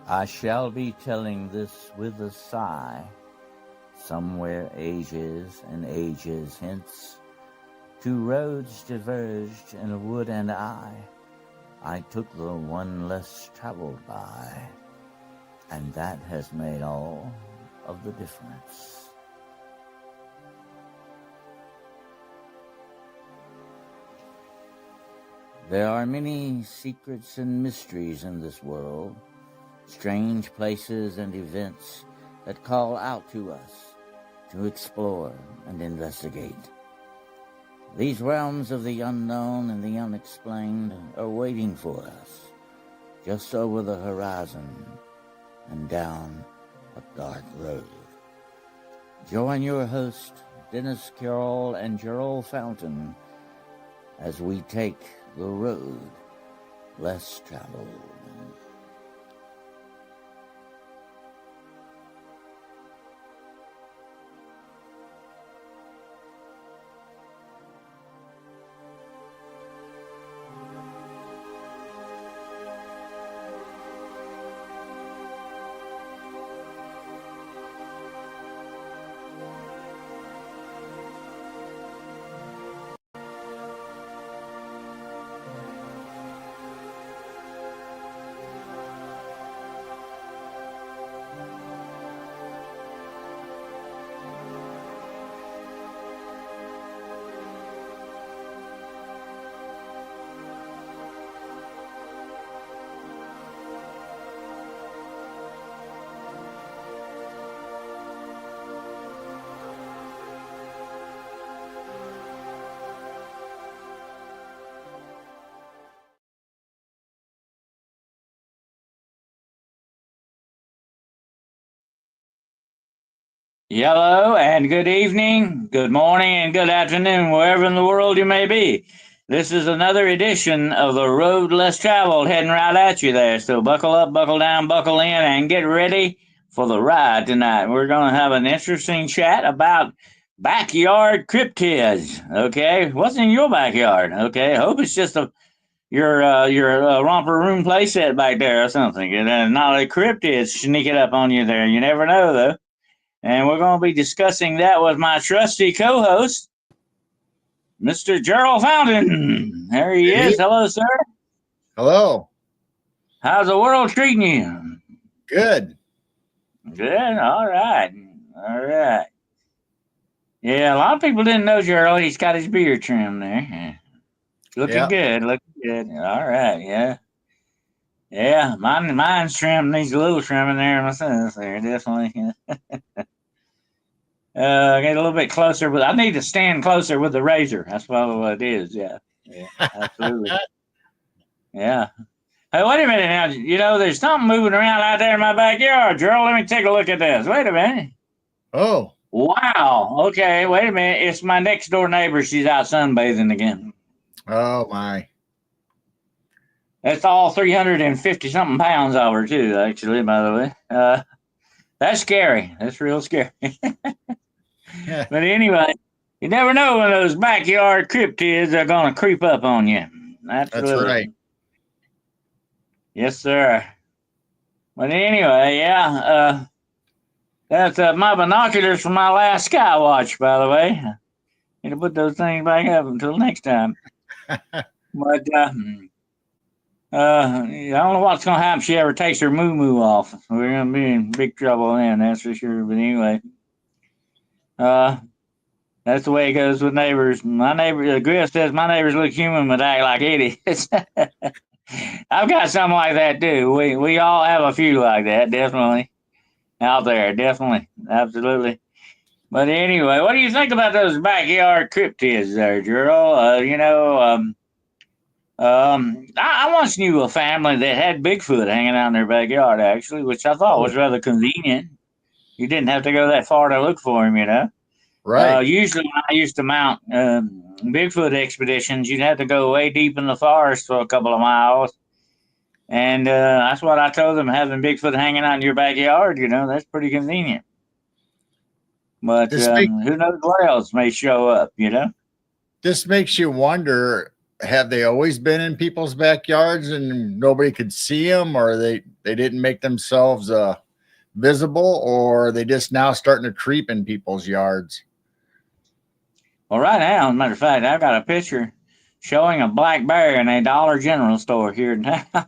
I shall be telling this with a sigh. Somewhere ages and ages hence, two roads diverged in a wood, and I took the one less traveled by, and that has made all of the difference. There are many secrets and mysteries in this world, strange places and events that call out to us to explore and investigate. These realms of the unknown and the unexplained are waiting for us, just over the horizon and down a dark road. Join your host, Dennis Carroll and Gerald Fountain, as we take the road less traveled. Hello and good evening, good morning, and good afternoon, wherever in the world you may be. This is another edition of the Road Less Traveled heading right at you there. So buckle up, buckle down, buckle in, and get ready for the ride tonight. We're going to have an interesting chat about backyard cryptids. Okay, what's in your backyard? Okay, I hope it's just your romper room playset back there or something, and not a cryptid sneaking up on you there. You never know though. And we're going to be discussing that with my trusty co-host, Mr. Gerald Fountain. There he is. Hello, sir. Hello. How's the world treating you? Good. Good. All right. All right. Yeah, a lot of people didn't know Gerald. He's got his beard trimmed there. Looking good. Looking good. All right. Yeah. Yeah. Mine's trimmed. Needs a little trimming there myself. There, definitely. Get a little bit closer, but I need to stand closer with the razor. That's probably what it is. Yeah, absolutely. Yeah. Hey, wait a minute now. You know, there's something moving around out there in my backyard, Gerald. Let me take a look at this. Wait a minute. Oh. Wow. Okay. Wait a minute. It's my next door neighbor. She's out sunbathing again. Oh my. That's all 350 something pounds of her too. Actually, by the way. That's scary. That's real scary. But anyway, you never know when those backyard cryptids are going to creep up on you. Absolutely. That's right. Yes, sir. But anyway, yeah. That's my binoculars from my last sky watch, by the way. Need to put those things back up until next time. But I don't know what's going to happen if she ever takes her moo-moo off. We're going to be in big trouble then, that's for sure. But anyway. That's the way it goes with neighbors. My neighbor, Griff says my neighbors look human but act like idiots. I've got something like that too. We all have a few like that, definitely. Out there, definitely. Absolutely. But anyway, what do you think about those backyard cryptids there, Gerald? I once knew a family that had Bigfoot hanging out in their backyard, actually, which I thought was rather convenient. You didn't have to go that far to look for him, you know. Right. Usually when I used to mount Bigfoot expeditions, you'd have to go way deep in the forest for a couple of miles. And that's what I told them, having Bigfoot hanging out in your backyard, you know, that's pretty convenient. But who knows what else may show up, you know? This makes you wonder, have they always been in people's backyards and nobody could see them, or they didn't make themselves visible, or are they just now starting to creep in people's yards? Well, right now, as a matter of fact, I've got a picture showing a black bear in a Dollar General store here in town.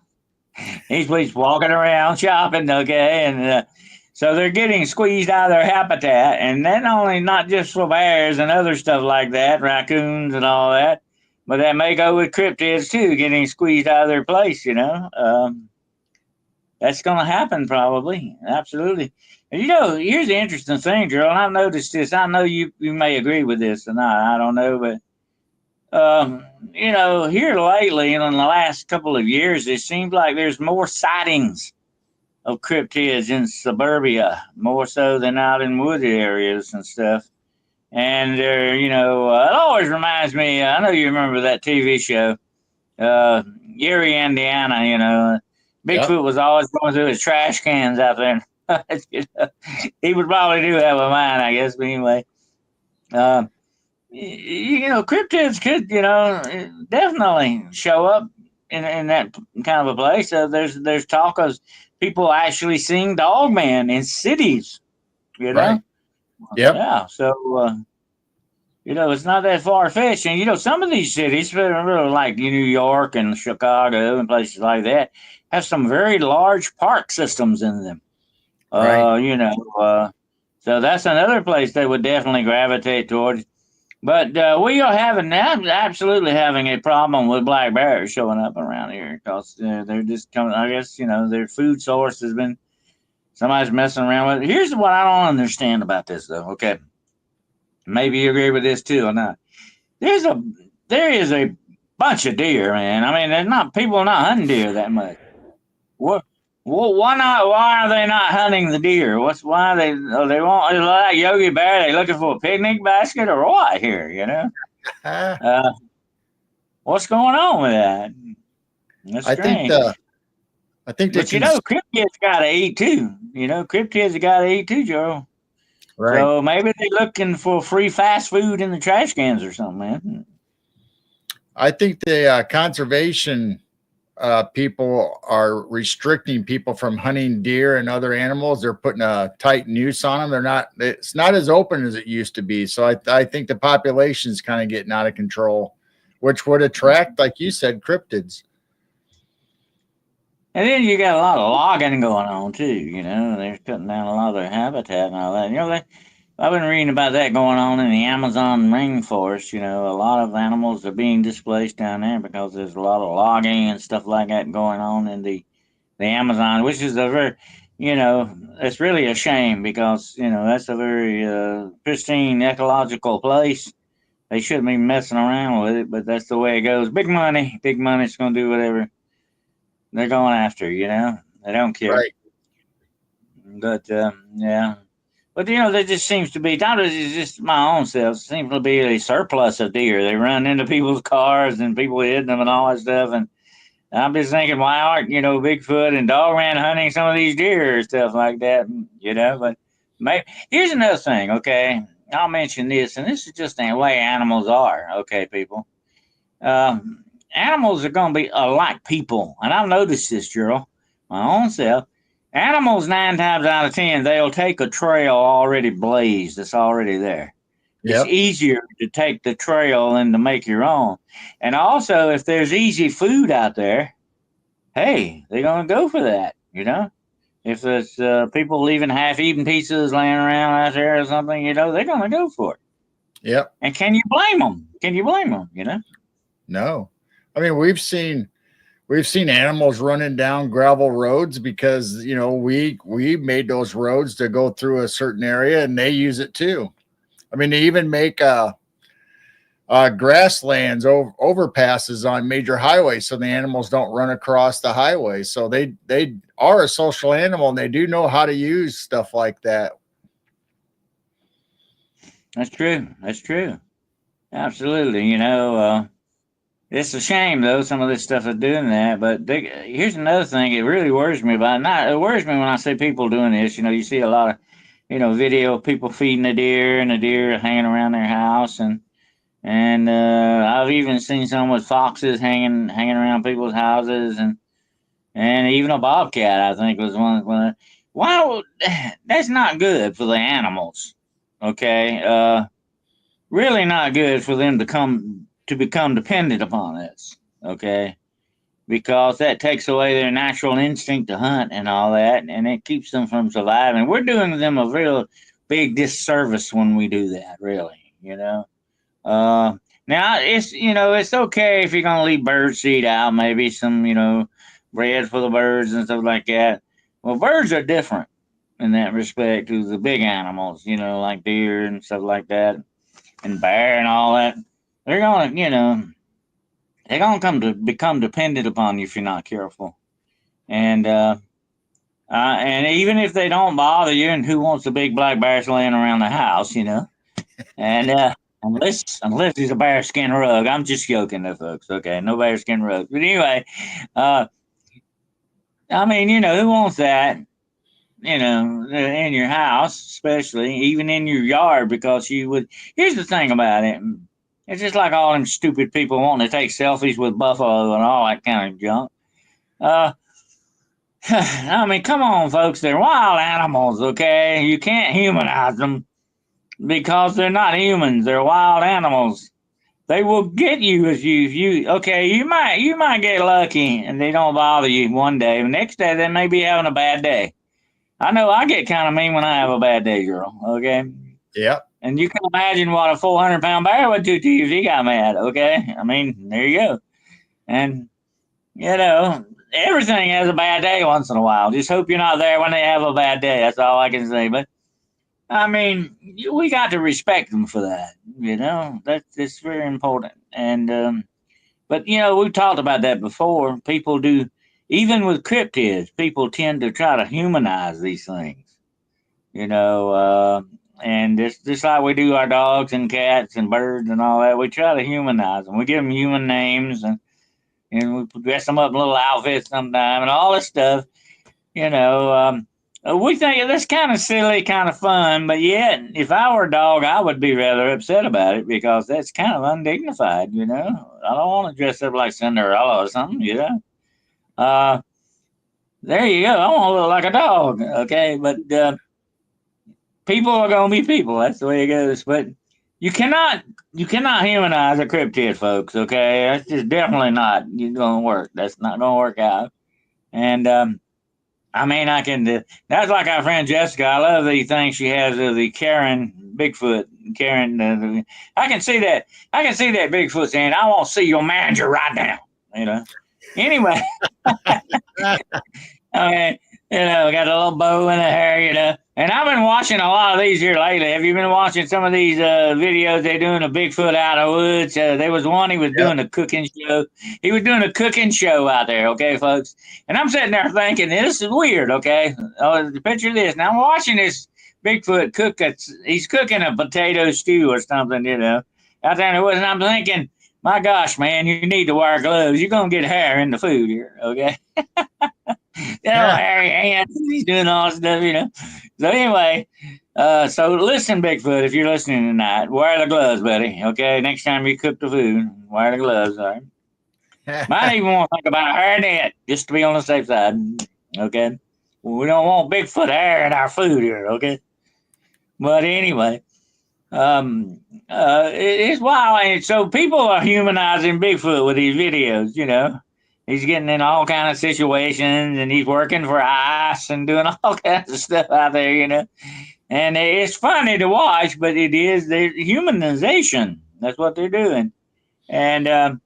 He's walking around shopping, okay, and so they're getting squeezed out of their habitat, and not just for bears and other stuff like that, raccoons and all that, but that may go with cryptids too, getting squeezed out of their place. That's going to happen probably, absolutely. And here's the interesting thing, Gerald. I've noticed this. I know you may agree with this or not. I don't know, but here lately, in the last couple of years, it seems like there's more sightings of cryptids in suburbia, more so than out in wooded areas and stuff. And it always reminds me. I know you remember that TV show, Erie, Indiana. Bigfoot was always going through his trash cans out there. He would probably do have a mind, I guess. But anyway, cryptids could, definitely show up in that kind of a place. There's talk of people actually seeing dogman in cities. Right. Yep. Yeah. So it's not that far fetched. And some of these cities, really like New York and Chicago and places like that, have some very large park systems in them. Right. So that's another place they would definitely gravitate towards. But we are absolutely having a problem with black bears showing up around here because they're just coming. I guess their food source has been somebody's messing around with it. Here's what I don't understand about this though. Okay, maybe you agree with this too or not. There is a bunch of deer, man. I mean, people are not hunting deer that much. What? Well, why not? Why are they not hunting the deer? Why they want like Yogi Bear? They looking for a picnic basket or what here? What's going on with that? That's strange. I think but cryptids got to eat too. Cryptids got to eat too, Joe. Right. So maybe they're looking for free fast food in the trash cans or something, man. I think the conservation people are restricting people from hunting deer and other animals. They're putting a tight noose on them. It's not as open as it used to be. So I think the population is kind of getting out of control, which would attract, like you said, cryptids. And then you got a lot of logging going on too. They're cutting down a lot of their habitat and all that. I've been reading about that going on in the Amazon rainforest. A lot of animals are being displaced down there because there's a lot of logging and stuff like that going on in the Amazon, which is it's really a shame because, that's a very pristine ecological place. They shouldn't be messing around with it, but that's the way it goes. Big money's going to do whatever they're going after, They don't care. Right. But, yeah. But there just seems to be, not just my own self, seems to be a surplus of deer. They run into people's cars and people hitting them and all that stuff. And I'm just thinking, why aren't Bigfoot and dogman hunting some of these deer or stuff like that? But maybe here's another thing. Okay, I'll mention this, and this is just the way animals are. Okay, people. Animals are going to be like people, and I've noticed this, Gerald, my own self. Animals, 9 times out of 10, they'll take a trail already blazed. It's already there. Yep. It's easier to take the trail than to make your own. And also, if there's easy food out there, hey, they're going to go for that, If there's people leaving half-eaten pizzas laying around out there or something, they're going to go for it. Yep. And can you blame them? No. I mean, we've seen animals running down gravel roads because, we made those roads to go through a certain area and they use it too. I mean, they even make grasslands overpasses on major highways so the animals don't run across the highway. So they are a social animal and they do know how to use stuff like that. That's true. Absolutely. It's a shame, though, some of this stuff is doing that. But here's another thing. It really worries me about it. It worries me when I see people doing this. You see a lot of, video of people feeding the deer and the deer hanging around their house. And And I've even seen some with foxes hanging around people's houses, and even a bobcat, I think, was one. Wow, that's not good for the animals. Okay, really not good for them to become dependent upon us. Okay, because that takes away their natural instinct to hunt and all that, and it keeps them from surviving. We're doing them a real big disservice when we do that. Really, Uh, now it's okay if you're gonna leave bird seed out, maybe some bread for the birds and stuff like that. Well, birds are different in that respect to the big animals, like deer and stuff like that, and bear and all that. They're gonna, come to become dependent upon you if you're not careful. And even if they don't bother you, and who wants the big black bears laying around the house, And unless he's a bearskin rug, I'm just joking, though, folks. Okay, no bearskin rug. But anyway, I mean, who wants that? In your house, especially even in your yard, because you would. Here's the thing about it. It's just like all them stupid people wanting to take selfies with buffalo and all that kind of junk. I mean, come on, folks. They're wild animals, okay? You can't humanize them because they're not humans. They're wild animals. They will get you if you okay. You might get lucky and they don't bother you one day. The next day they may be having a bad day. I know I get kind of mean when I have a bad day, girl. Okay. Yep. And you can imagine what a 400-pound bear would do to you if he got mad. Okay. I mean, there you go. And everything has a bad day once in a while. Just hope you're not there when they have a bad day. That's all I can say. But I mean, we got to respect them for that. That's very important. And but we've talked about that before. People do, even with cryptids, people tend to try to humanize these things. And just like we do our dogs and cats and birds and all that, we try to humanize them. We give them human names and we dress them up in little outfits sometime and all this stuff. You know, we think that's kind of silly, kind of fun, but yet, if I were a dog, I would be rather upset about it because that's kind of undignified. I don't want to dress up like Cinderella or something. There you go. I want to look like a dog, okay? But people are gonna be people. That's the way it goes. But you cannot humanize a cryptid, folks. Okay, that's just definitely not gonna work. That's not gonna work out. And I mean, I can. That's like our friend Jessica. I love the thing she has of the Karen Bigfoot. Karen, I can see that. I can see that Bigfoot saying, "I want to see your manager right now." Anyway, okay, got a little bow in the hair. And I've been watching a lot of these here lately. Have you been watching some of these videos they doing a Bigfoot out of the woods? There was one he was doing a cooking show. He was doing a cooking show out there, okay, folks? And I'm sitting there thinking, this is weird, okay? Picture this. Now I'm watching this Bigfoot cook. He's cooking a potato stew or something, out there in the woods. And I'm thinking, my gosh, man, you need to wear gloves. You're going to get hair in the food here, okay? Hairy hands. He's doing all this stuff. So anyway, so listen, Bigfoot, if you're listening tonight, wear the gloves, buddy. Okay, next time you cook the food, wear the gloves. All right. Might even want to think about a hairnet just to be on the safe side. Okay, we don't want Bigfoot hair in our food here. Okay, but anyway, it's wild. And so people are humanizing Bigfoot with these videos. He's getting in all kind of situations, and he's working for ICE and doing all kinds of stuff out there, And it's funny to watch, but it is their humanization. That's what they're doing. And of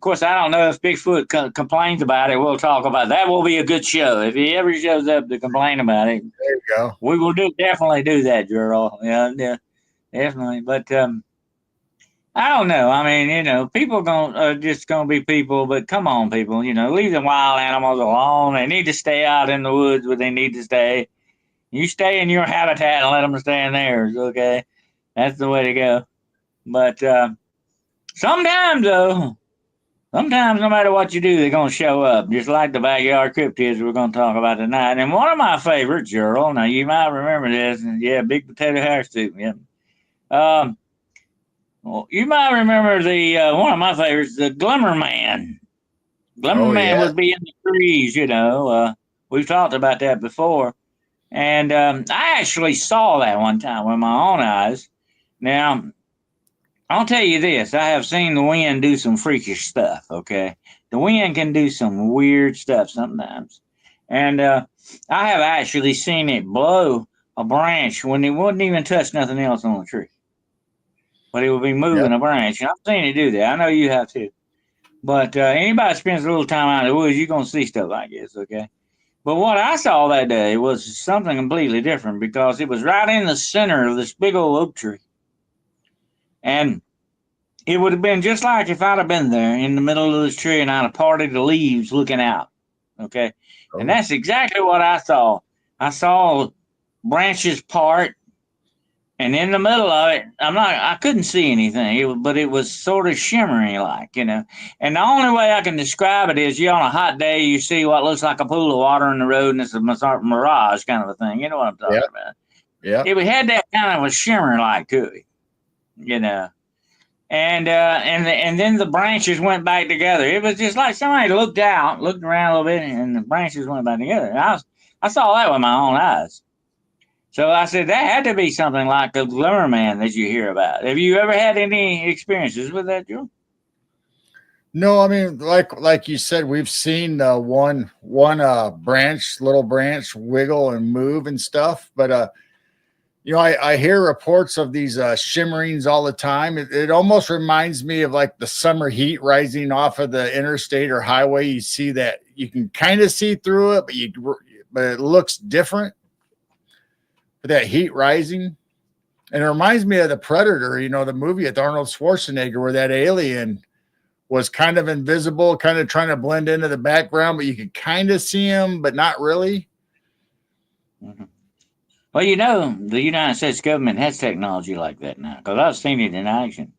course, I don't know if Bigfoot complains about it. We'll talk about it. That. Will be a good show if he ever shows up to complain about it. There you go. We will definitely do that, Gerald. Yeah, definitely. But I don't know. I mean, people just gonna be people. But come on, people. Leave the wild animals alone. They need to stay out in the woods where they need to stay. You stay in your habitat and let them stay in theirs. Okay, that's the way to go. But sometimes, though, no matter what you do, they're gonna show up. Just like the backyard cryptids we're gonna talk about tonight. And one of my favorites, Gerald. Now you might remember this. Yeah, big potato hair soup. Yeah. Well, you might remember the one of my favorites, the Glimmerman. Glimmerman yeah. would be in the trees, you know. We've talked about that before. And I actually saw that one time with my own eyes. Now, I'll tell you this, I have seen the wind do some freakish stuff, okay? The wind can do some weird stuff sometimes. And I have actually seen it blow a branch when it wouldn't even touch nothing else on the tree. But it would be moving Yep. a branch. And I've seen it do that. I know you have too. But anybody spends a little time out in the woods, you're going to see stuff like this, okay? But what I saw that day was something completely different because it was right in the center of this big old oak tree. And it would have been just like if I'd have been there in the middle of this tree and I'd have parted the leaves looking out. Okay. Oh. And that's exactly what I saw. I saw branches part, and in the middle of it, I couldn't see anything, but it was sort of shimmering like, you know. And the only way I can describe it is you're on a hot day, you see what looks like a pool of water in the road, and it's a mirage kind of a thing. You know what I'm talking about? Yeah. It had that kind of a shimmer like to it, you know. And then the branches went back together. It was just like somebody looked around a little bit, and the branches went back together. And I saw that with my own eyes. So I said that had to be something like a Glimmerman that you hear about. Have you ever had any experiences with that, Joe? No, I mean, like you said, we've seen one little branch wiggle and move and stuff, but you know, I hear reports of these shimmerings all the time. It almost reminds me of like the summer heat rising off of the interstate or highway. You see that you can kind of see through it, but it looks different. That heat rising, and it reminds me of the Predator. You know, the movie with Arnold Schwarzenegger, where that alien was kind of invisible, kind of trying to blend into the background, but you could kind of see him, but not really. Mm-hmm. Well, you know, the United States government has technology like that now, because I've seen it in action.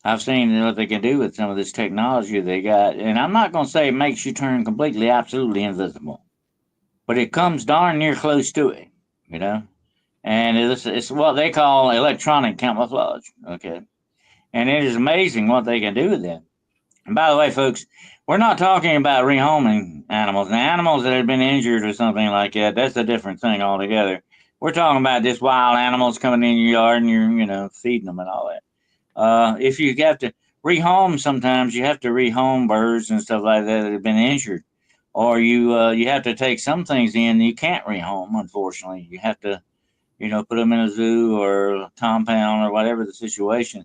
I've seen what they can do with some of this technology they got, and I'm not going to say it makes you turn completely, absolutely invisible, but it comes darn near close to it, you know. And it's what they call electronic camouflage, okay. And it is amazing what they can do with that. And by the way, folks, we're not talking about rehoming animals. Now, animals that have been injured or something like that, that's a different thing altogether. We're talking about just wild animals coming in your yard and you're, you know, feeding them and all that. If you have to rehome, sometimes you have to rehome birds and stuff like that that have been injured, or you have to take some things in you can't rehome. Unfortunately, you have to, you know, put them in a zoo or a compound or whatever the situation.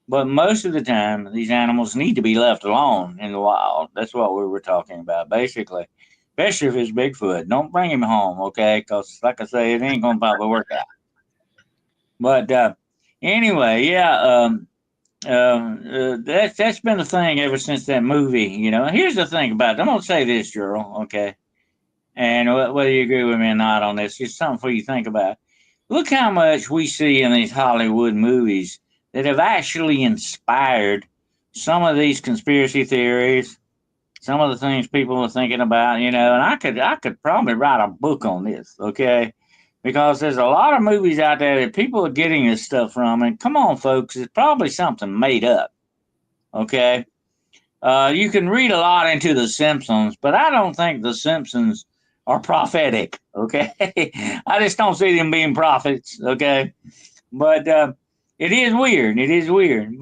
But most of the time, these animals need to be left alone in the wild. That's what we were talking about, basically. Especially if it's Bigfoot. Don't bring him home, okay? Because, like I say, it ain't going to probably work out. But anyway, yeah, that's been the thing ever since that movie, you know. Here's the thing about it. I'm going to say this, Gerald, okay? And whether you agree with me or not on this, it's something for you to think about. Look how much we see in these Hollywood movies that have actually inspired some of these conspiracy theories, some of the things people are thinking about, you know, and I could probably write a book on this, okay? Because there's a lot of movies out there that people are getting this stuff from, and come on, folks, it's probably something made up, okay? You can read a lot into The Simpsons, but I don't think The Simpsons are prophetic, okay? I just don't see them being prophets, okay? But it is weird. It is weird.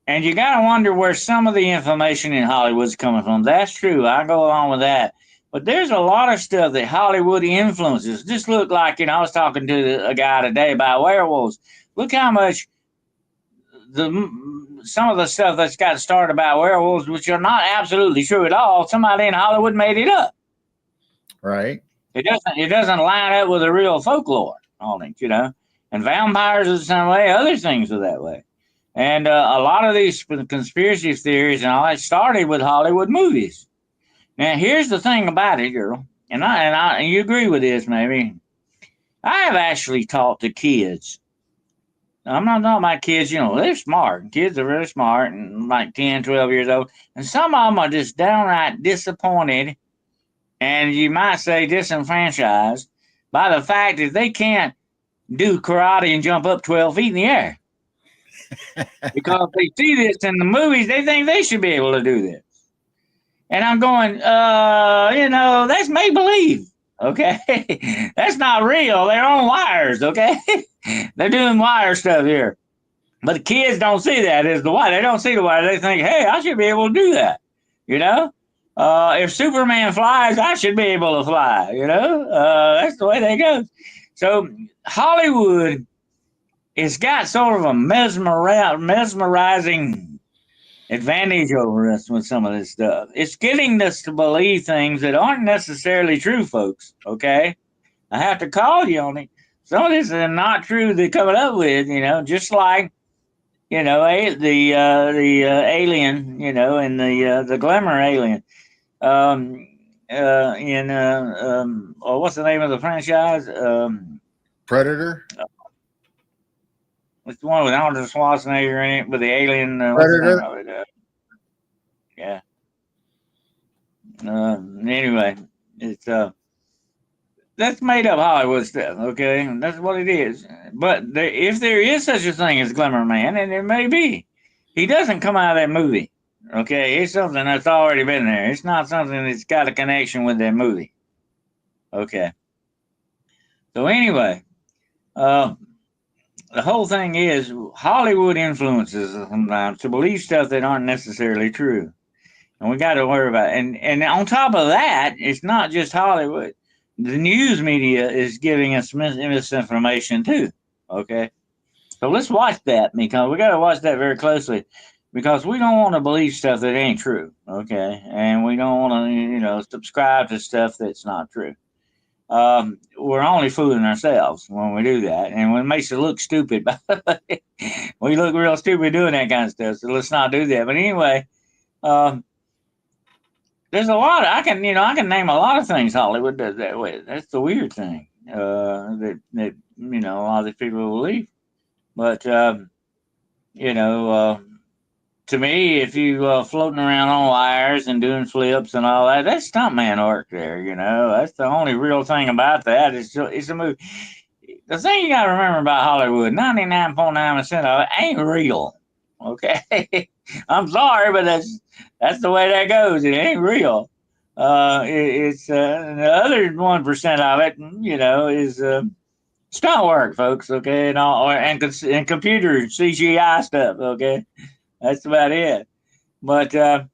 And you got to wonder where some of the information in Hollywood's coming from. That's true. I go along with that. But there's a lot of stuff that Hollywood influences. Just look like, you know, I was talking to a guy today about werewolves. Look how much some of the stuff that's got started about werewolves, which are not absolutely true at all, somebody in Hollywood made it up. Right. It doesn't line up with the real folklore on it, you know. And vampires are the same way, other things are that way. And a lot of these conspiracy theories and all that started with Hollywood movies. Now, here's the thing about it, girl, and you agree with this, maybe. I have actually talked to kids. I'm not talking about kids, you know, they're smart. Kids are really smart and like 10, 12 years old. And some of them are just downright disappointed, and you might say disenfranchised, by the fact that they can't do karate and jump up 12 feet in the air. Because they see this in the movies, they think they should be able to do this. And I'm going, that's make believe. Okay. That's not real. They're on wires. Okay. They're doing wire stuff here. But the kids don't see that as the wire. They don't see the wire. They think, hey, I should be able to do that. You know? If Superman flies, I should be able to fly. You know? That's the way they go. So Hollywood, it's got sort of a mesmerizing advantage over us with some of this stuff. It's getting us to believe things that aren't necessarily true, folks. Okay, I have to call you on it. Some of this is not true. They're coming up with, just like the alien, and the Glimmer alien. What's the name of the franchise? Predator. It's the one with Arnold Schwarzenegger in it with the alien. Predator. What's the name of it? Yeah. Anyway, it's that's made up Hollywood stuff. Okay, that's what it is. But if there is such a thing as Glimmerman, and there may be, he doesn't come out of that movie. Okay, it's something that's already been there. It's not something that's got a connection with that movie. Okay. So anyway, the whole thing is Hollywood influences us sometimes to believe stuff that aren't necessarily true. And we got to worry about it. And on top of that, it's not just Hollywood. The news media is giving us misinformation too. Okay. So let's watch that, because we got to watch that very closely, because we don't want to believe stuff that ain't true. Okay. And we don't want to, subscribe to stuff that's not true. We're only fooling ourselves when we do that, and it makes us look stupid. We look real stupid doing that kind of stuff, so let's not do that. But anyway, there's a lot. I can name a lot of things Hollywood does that way. That's the weird thing that a lot of these people believe. But to me, if you floating around on wires and doing flips and all that, that's stuntman work there. That's the only real thing about that. It's a movie. The thing you got to remember about Hollywood, 99.9% of it ain't real. Okay, I'm sorry, but that's the way that goes. It ain't real. It's the other 1% of it, is stunt work, folks. Okay, and computer CGI stuff. Okay. That's about it. But, I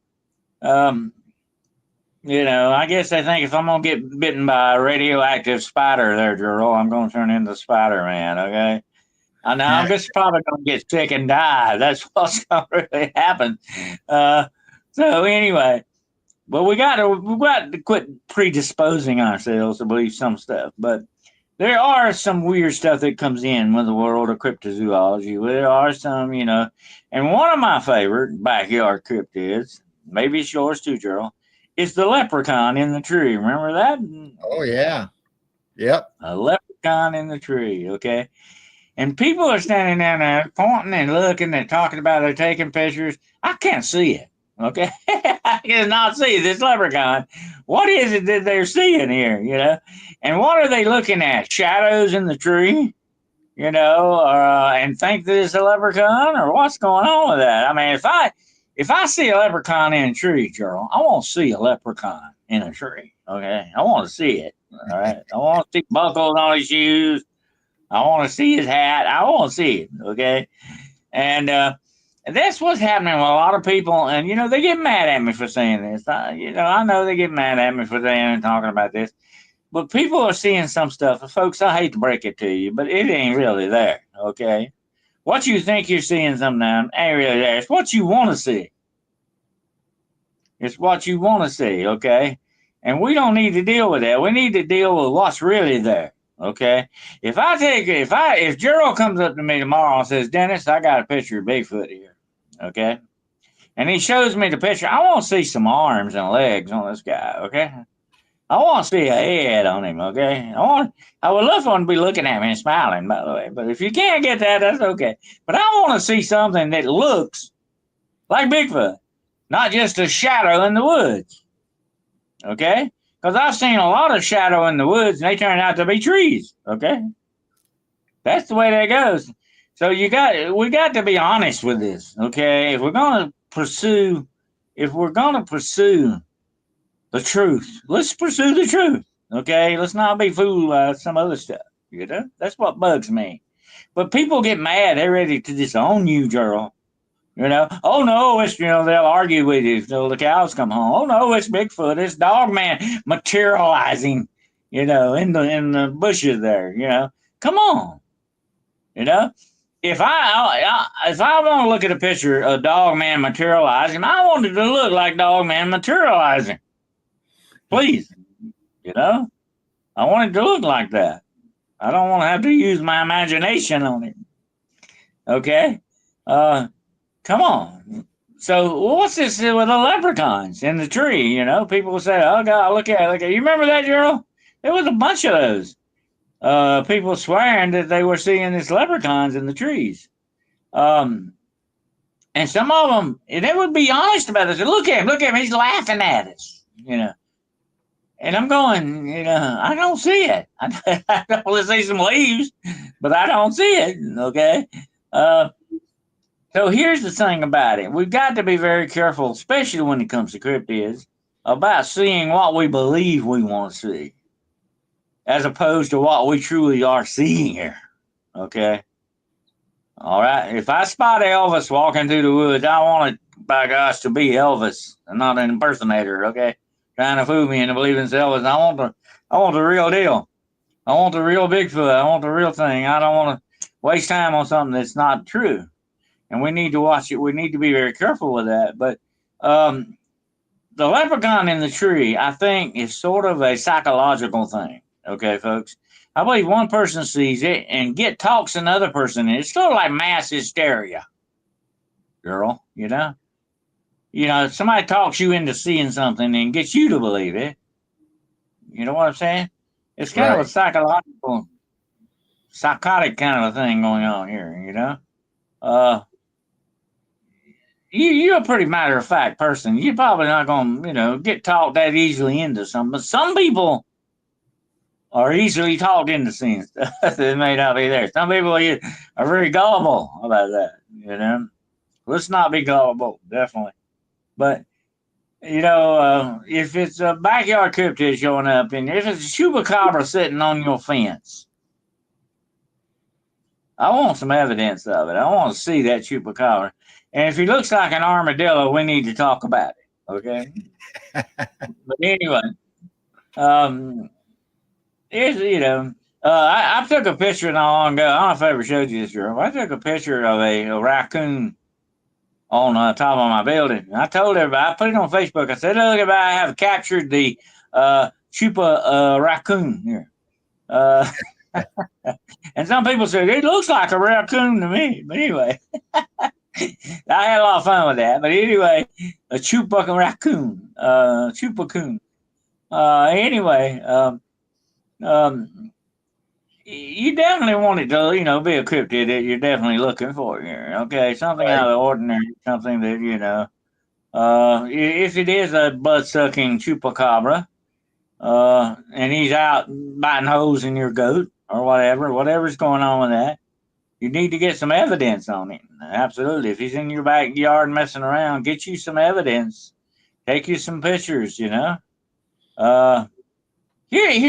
guess I think if I'm going to get bitten by a radioactive spider there, Gerald, I'm going to turn into Spider-Man, okay? I know I'm just probably going to get sick and die. That's what's going to really happen. So anyway, but we got to quit predisposing ourselves to believe some stuff. But there are some weird stuff that comes in with the world of cryptozoology. There are some, and one of my favorite backyard cryptids, maybe it's yours too, Gerald, is the leprechaun in the tree. Remember that? Oh, yeah. Yep. A leprechaun in the tree, okay? And people are standing down there pointing and looking and talking about it, taking pictures. I can't see it, okay? I cannot see this leprechaun. What is it that they're seeing here, And what are they looking at? Shadows in the tree, and think that it's a leprechaun, or what's going on with that? I mean, if I see a leprechaun in a tree, Gerald, I want to see a leprechaun in a tree. Okay, I want to see it. All right, I want to see buckles on his shoes. I want to see his hat. I want to see it. Okay, and that's what's happening with a lot of people. And they get mad at me for saying this. I know they get mad at me for saying and talking about this. But people are seeing some stuff. Folks, I hate to break it to you, but it ain't really there, okay? What you think you're seeing sometimes ain't really there. It's what you want to see. It's what you want to see, okay? And we don't need to deal with that. We need to deal with what's really there, okay? If Gerald comes up to me tomorrow and says, Dennis, I got a picture of Bigfoot here, okay? And he shows me the picture. I want to see some arms and legs on this guy, okay? I want to see a head on him, okay? I would love for him to be looking at me and smiling, by the way. But if you can't get that, that's okay. But I want to see something that looks like Bigfoot, not just a shadow in the woods, okay? Because I've seen a lot of shadow in the woods, and they turn out to be trees, okay? That's the way that goes. So we got to be honest with this, okay? If we're gonna pursue the truth, let's pursue the truth, okay? Let's not be fooled by some other stuff. You know, that's what bugs me. But people get mad; they're ready to disown you, Gerald. You know, oh no, it's they'll argue with you till the cows come home. Oh no, it's Bigfoot, it's Dogman materializing, in the bushes there. Come on, you know. If I want to look at a picture of Dogman materializing, I want it to look like Dogman materializing. Please, I want it to look like that. I don't want to have to use my imagination on it. Okay, come on. So what's this with the leprechauns in the tree? People will say, "Oh God, look at it. You remember that, Gerald? There was a bunch of those people swearing that they were seeing these leprechauns in the trees." And some of them, they would be honest about it. Say, look at him, he's laughing at us. And I'm going, I don't see it. I don't see some leaves, but I don't see it. Okay. So here's the thing about it. We've got to be very careful, especially when it comes to cryptids, about seeing what we believe we want to see, as opposed to what we truly are seeing here. Okay. All right. If I spot Elvis walking through the woods, I want it, by gosh, to be Elvis and not an impersonator. Okay. Trying to fool me into believing it's Elvis. I want the real deal. I want the real Bigfoot. I want the real thing. I don't want to waste time on something that's not true. And we need to watch it. We need to be very careful with that. But the leprechaun in the tree, I think, is sort of a psychological thing. Okay, folks. I believe one person sees it and talks another person. It's sort of like mass hysteria, girl. Somebody talks you into seeing something and gets you to believe it. You know what I'm saying? It's kind of a psychotic kind of a thing going on here. You're a pretty matter of fact person. You're probably not going to, get talked that easily into something. But some people are easily talked into seeing stuff that may not be there. Some people are very gullible about that. Let's not be gullible, definitely. But, if it's a backyard cryptid showing up, and if it's a chupacabra sitting on your fence, I want some evidence of it. I want to see that chupacabra. And if he looks like an armadillo, we need to talk about it. Okay. But anyway, I took a picture not long ago. I don't know if I ever showed you this, girl. I took a picture of a raccoon on top of my building. I told everybody, I put it on Facebook. I said, look, everybody, I have captured the chupa raccoon here. And some people said, it looks like a raccoon to me. But anyway, I had a lot of fun with that. But anyway, a chupa raccoon, chupacoon. Anyway, you definitely want it to, be a cryptid that you're definitely looking for here. Okay, something out of the ordinary, something that, if it is a blood-sucking chupacabra, and he's out biting holes in your goat or whatever's going on with that, you need to get some evidence on it. Absolutely. If he's in your backyard messing around, get you some evidence. Take you some pictures, Here's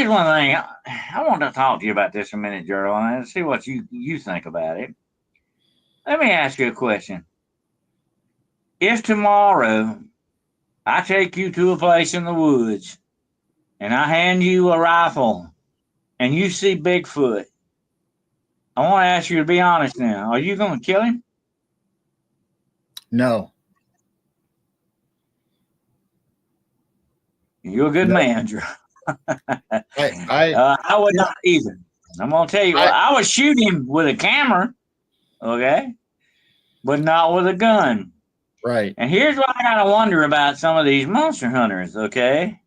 one thing. I want to talk to you about this a minute, Gerald, and see what you think about it. Let me ask you a question. If tomorrow I take you to a place in the woods and I hand you a rifle and you see Bigfoot, I want to ask you to be honest now. Are you going to kill him? No. You're a good man, Gerald. I would not either. I'm gonna tell you what. I would shoot him with a camera, okay, but not with a gun. Right. And here's what I gotta wonder about some of these monster hunters, okay?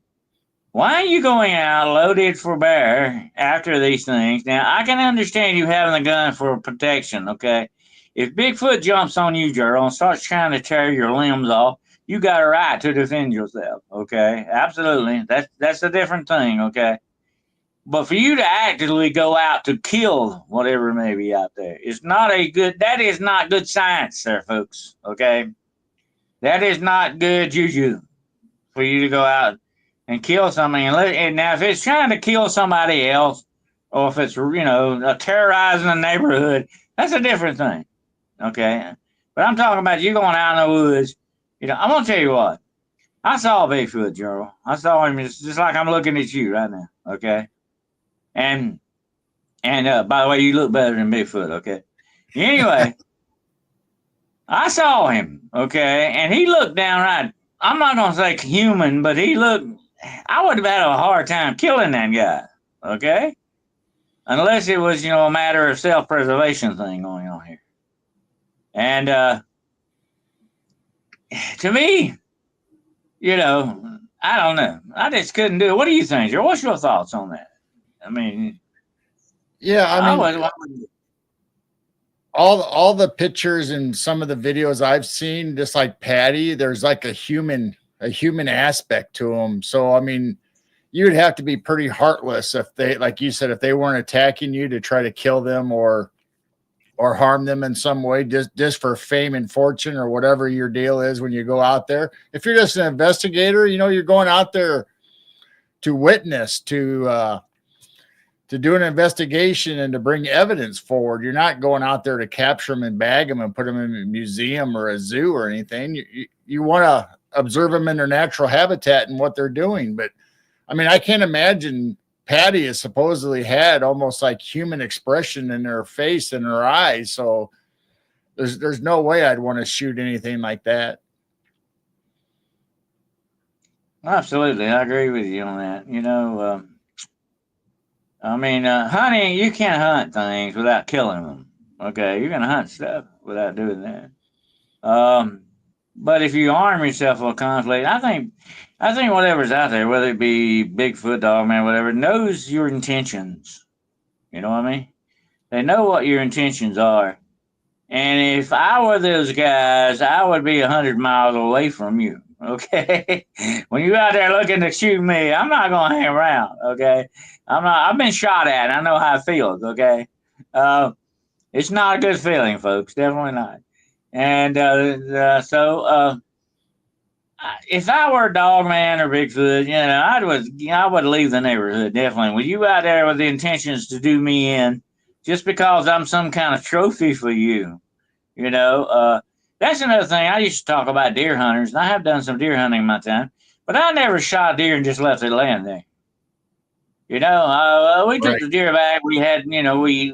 Why are you going out loaded for bear after these things? Now I can understand you having a gun for protection, okay? If Bigfoot jumps on you, Gerald, and starts trying to tear your limbs off, you got a right to defend yourself, okay? Absolutely. That's a different thing, okay? But for you to actively go out to kill whatever may be out there, that is not good science there, folks. Okay. That is not good juju for you to go out and kill something. And now, if it's trying to kill somebody else, or if it's, terrorizing a neighborhood, that's a different thing. Okay. But I'm talking about you going out in the woods. I'm going to tell you what. I saw Bigfoot, Gerald. I saw him just like I'm looking at you right now. Okay. And by the way, you look better than Bigfoot. Okay. Anyway, I saw him. Okay. And he looked downright, I'm not going to say human, but I would have had a hard time killing that guy. Okay. Unless it was, a matter of self-preservation thing going on here. And to me, I don't know. I just couldn't do it. What do you think, Joe? What's your thoughts on that? I mean, all the pictures and some of the videos I've seen, just like Patty, there's like a human aspect to them. So, I mean, you'd have to be pretty heartless if they, like you said, if they weren't attacking you to try to kill them or harm them in some way, just for fame and fortune or whatever your deal is when you go out there. If you're just an investigator, you're going out there to witness, to do an investigation and to bring evidence forward. You're not going out there to capture them and bag them and put them in a museum or a zoo or anything. You want to observe them in their natural habitat and what they're doing. But I mean, I can't imagine. Patty has supposedly had almost like human expression in her face and her eyes. So there's no way I'd want to shoot anything like that. Absolutely. I agree with you on that. Hunting, you can't hunt things without killing them. Okay. You're going to hunt stuff without doing that. But if you arm yourself with conflict, I think whatever's out there, whether it be Bigfoot, Dogman, whatever, knows your intentions. You know what I mean? They know what your intentions are. And if I were those guys, I would be 100 miles away from you. Okay. When you're out there looking to shoot me, I'm not going to hang around. Okay. I've been shot at. I know how it feels. Okay. It's not a good feeling, folks. Definitely not. And so if I were a Dogman or Bigfoot, I would leave the neighborhood, definitely. With you out there with the intentions to do me in, just because I'm some kind of trophy for you, that's another thing. I used to talk about deer hunters, and I have done some deer hunting in my time, but I never shot deer and just left it laying there. We took the deer back. We had, we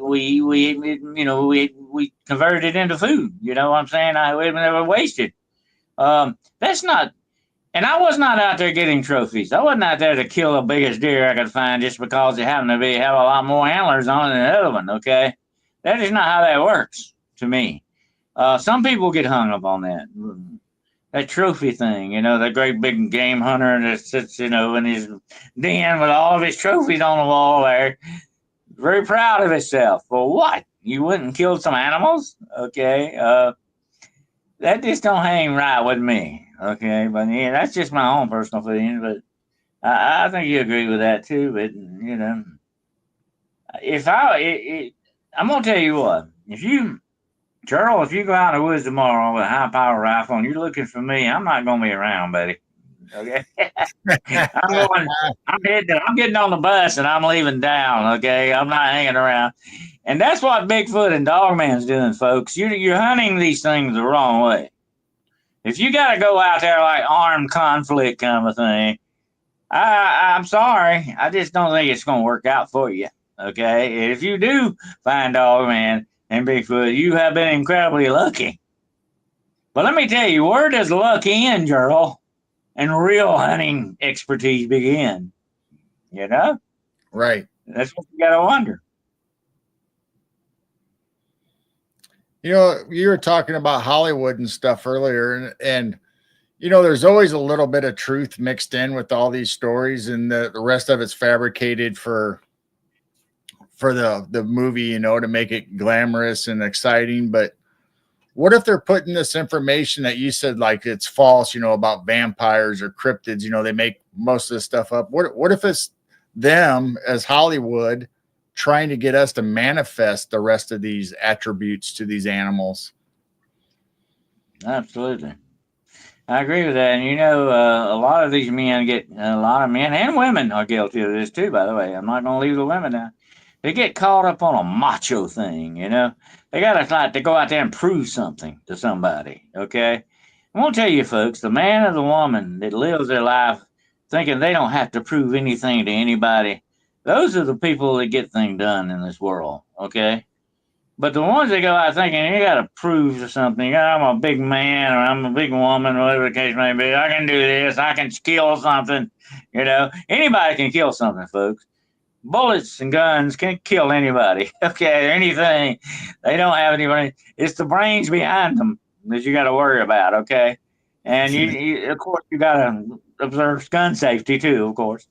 converted it into food. You know what I'm saying? We never wasted. That's not, and I was not out there getting trophies. I wasn't out there to kill the biggest deer I could find just because it happened to have a lot more antlers on it than the other one. Okay. That is not how that works to me. Some people get hung up on that trophy thing, that great big game hunter that sits, in his den with all of his trophies on the wall there, very proud of himself. For what? You wouldn't kill some animals? Okay. That just don't hang right with me. Okay. But yeah, that's just my own personal feeling. But I think you agree with that too. But, I'm going to tell you what, Gerald, if you go out in the woods tomorrow with a high power rifle and you're looking for me, I'm not going to be around, buddy. Okay. I'm getting on the bus and I'm leaving town. Okay. I'm not hanging around. And that's what Bigfoot and Dogman's doing, folks. You're hunting these things the wrong way. If you got to go out there like armed conflict kind of thing, I'm sorry. I just don't think it's going to work out for you. Okay. If you do find Dogman and Bigfoot, you have been incredibly lucky. But let me tell you, where does luck end, Gerald, and real hunting expertise begin? Right. That's what you got to wonder. You were talking about Hollywood and stuff earlier, and there's always a little bit of truth mixed in with all these stories, and the rest of it's fabricated for the movie, to make it glamorous and exciting. But what if they're putting this information that you said, like, it's false, about vampires or cryptids, they make most of this stuff up. What if them as Hollywood trying to get us to manifest the rest of these attributes to these animals. Absolutely. I agree with that. And a lot of these men a lot of men and women are guilty of this too, by the way. I'm not going to leave the women out. They get caught up on a macho thing, They got to like to go out there and prove something to somebody, okay? I'm going to tell you, folks, the man or the woman that lives their life thinking they don't have to prove anything to anybody, those are the people that get things done in this world, okay? But the ones that go out thinking you got to prove something, I'm a big man or I'm a big woman, whatever the case may be, I can do this, I can kill something, Anybody can kill something, folks. Bullets and guns can kill anybody, okay, or anything. They don't have anybody. It's the brains behind them that you got to worry about, okay? And of course, you got to observe gun safety too, of course.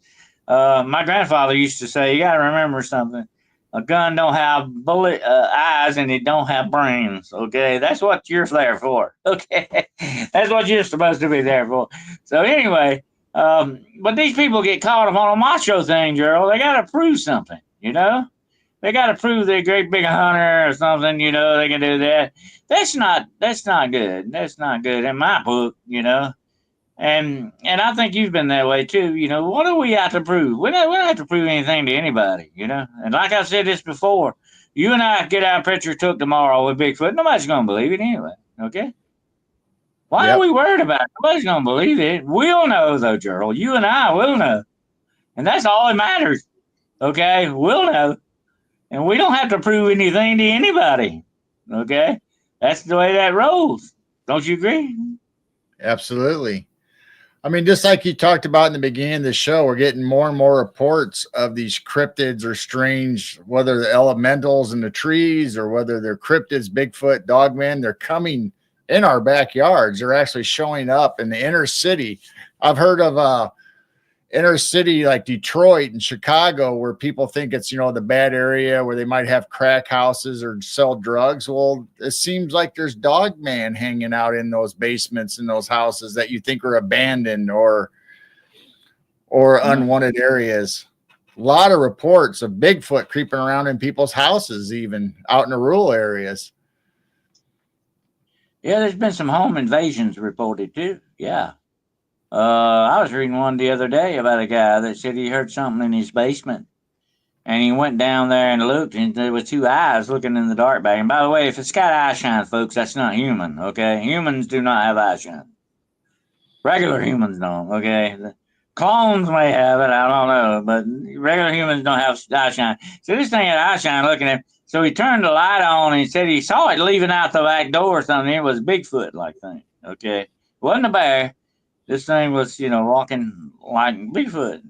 My grandfather used to say, you got to remember something. A gun don't have bullet eyes and it don't have brains. Okay, that's what you're there for. Okay, that's what you're supposed to be there for. So anyway, but these people get caught up on a macho thing, Gerald. They got to prove something. They got to prove they're a great big hunter or something. They can do that. That's not good. That's not good in my book. And I think you've been that way too. What do we have to prove? We don't have to prove anything to anybody, And like I said this before, you and I get our picture took tomorrow with Bigfoot. Nobody's going to believe it anyway, okay? Why are we worried about it? Nobody's going to believe it. We'll know, though, Gerald. You and I will know. And that's all that matters, okay? We'll know. And we don't have to prove anything to anybody, okay? That's the way that rolls. Don't you agree? Absolutely. I mean, just like you talked about in the beginning of the show, we're getting more and more reports of these cryptids or strange, whether they're elementals in the trees or whether they're cryptids, Bigfoot, dogmen, they're coming in our backyards. They're actually showing up in the inner city. I've heard of inner city like Detroit and Chicago where people think it's, the bad area where they might have crack houses or sell drugs. Well, it seems like there's dog man hanging out in those basements in those houses that you think are abandoned or unwanted areas. A lot of reports of Bigfoot creeping around in people's houses, even out in the rural areas. Yeah, there's been some home invasions reported too. Yeah. I was reading one the other day about a guy that said he heard something in his basement. And he went down there and looked, and there was two eyes looking in the dark back. And by the way, if it's got eye shine, folks, that's not human, okay? Humans do not have eye shine. Regular humans don't, okay? The clones may have it, I don't know, but regular humans don't have eye shine. So this thing had eye shine looking at him. So he turned the light on, and he said he saw it leaving out the back door or something. It was a Bigfoot-like thing, okay? It wasn't a bear. This thing was, walking like Bigfoot.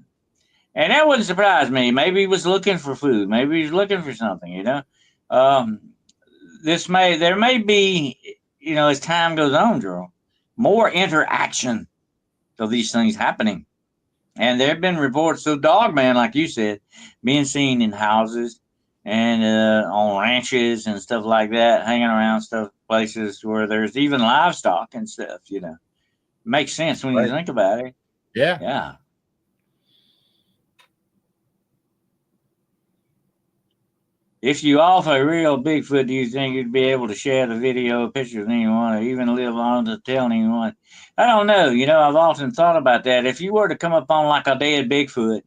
And that wouldn't surprise me. Maybe he was looking for food. Maybe he was looking for something, There may be, as time goes on, Gerald, more interaction of these things happening. And there have been reports of dogman, like you said, being seen in houses and on ranches and stuff like that, hanging around places where there's even livestock and stuff, Makes sense when you think about it. Yeah. Yeah. If you offer a real Bigfoot, do you think you'd be able to share the video, pictures with anyone, or even live on to tell anyone? I don't know. I've often thought about that. If you were to come upon like a dead Bigfoot,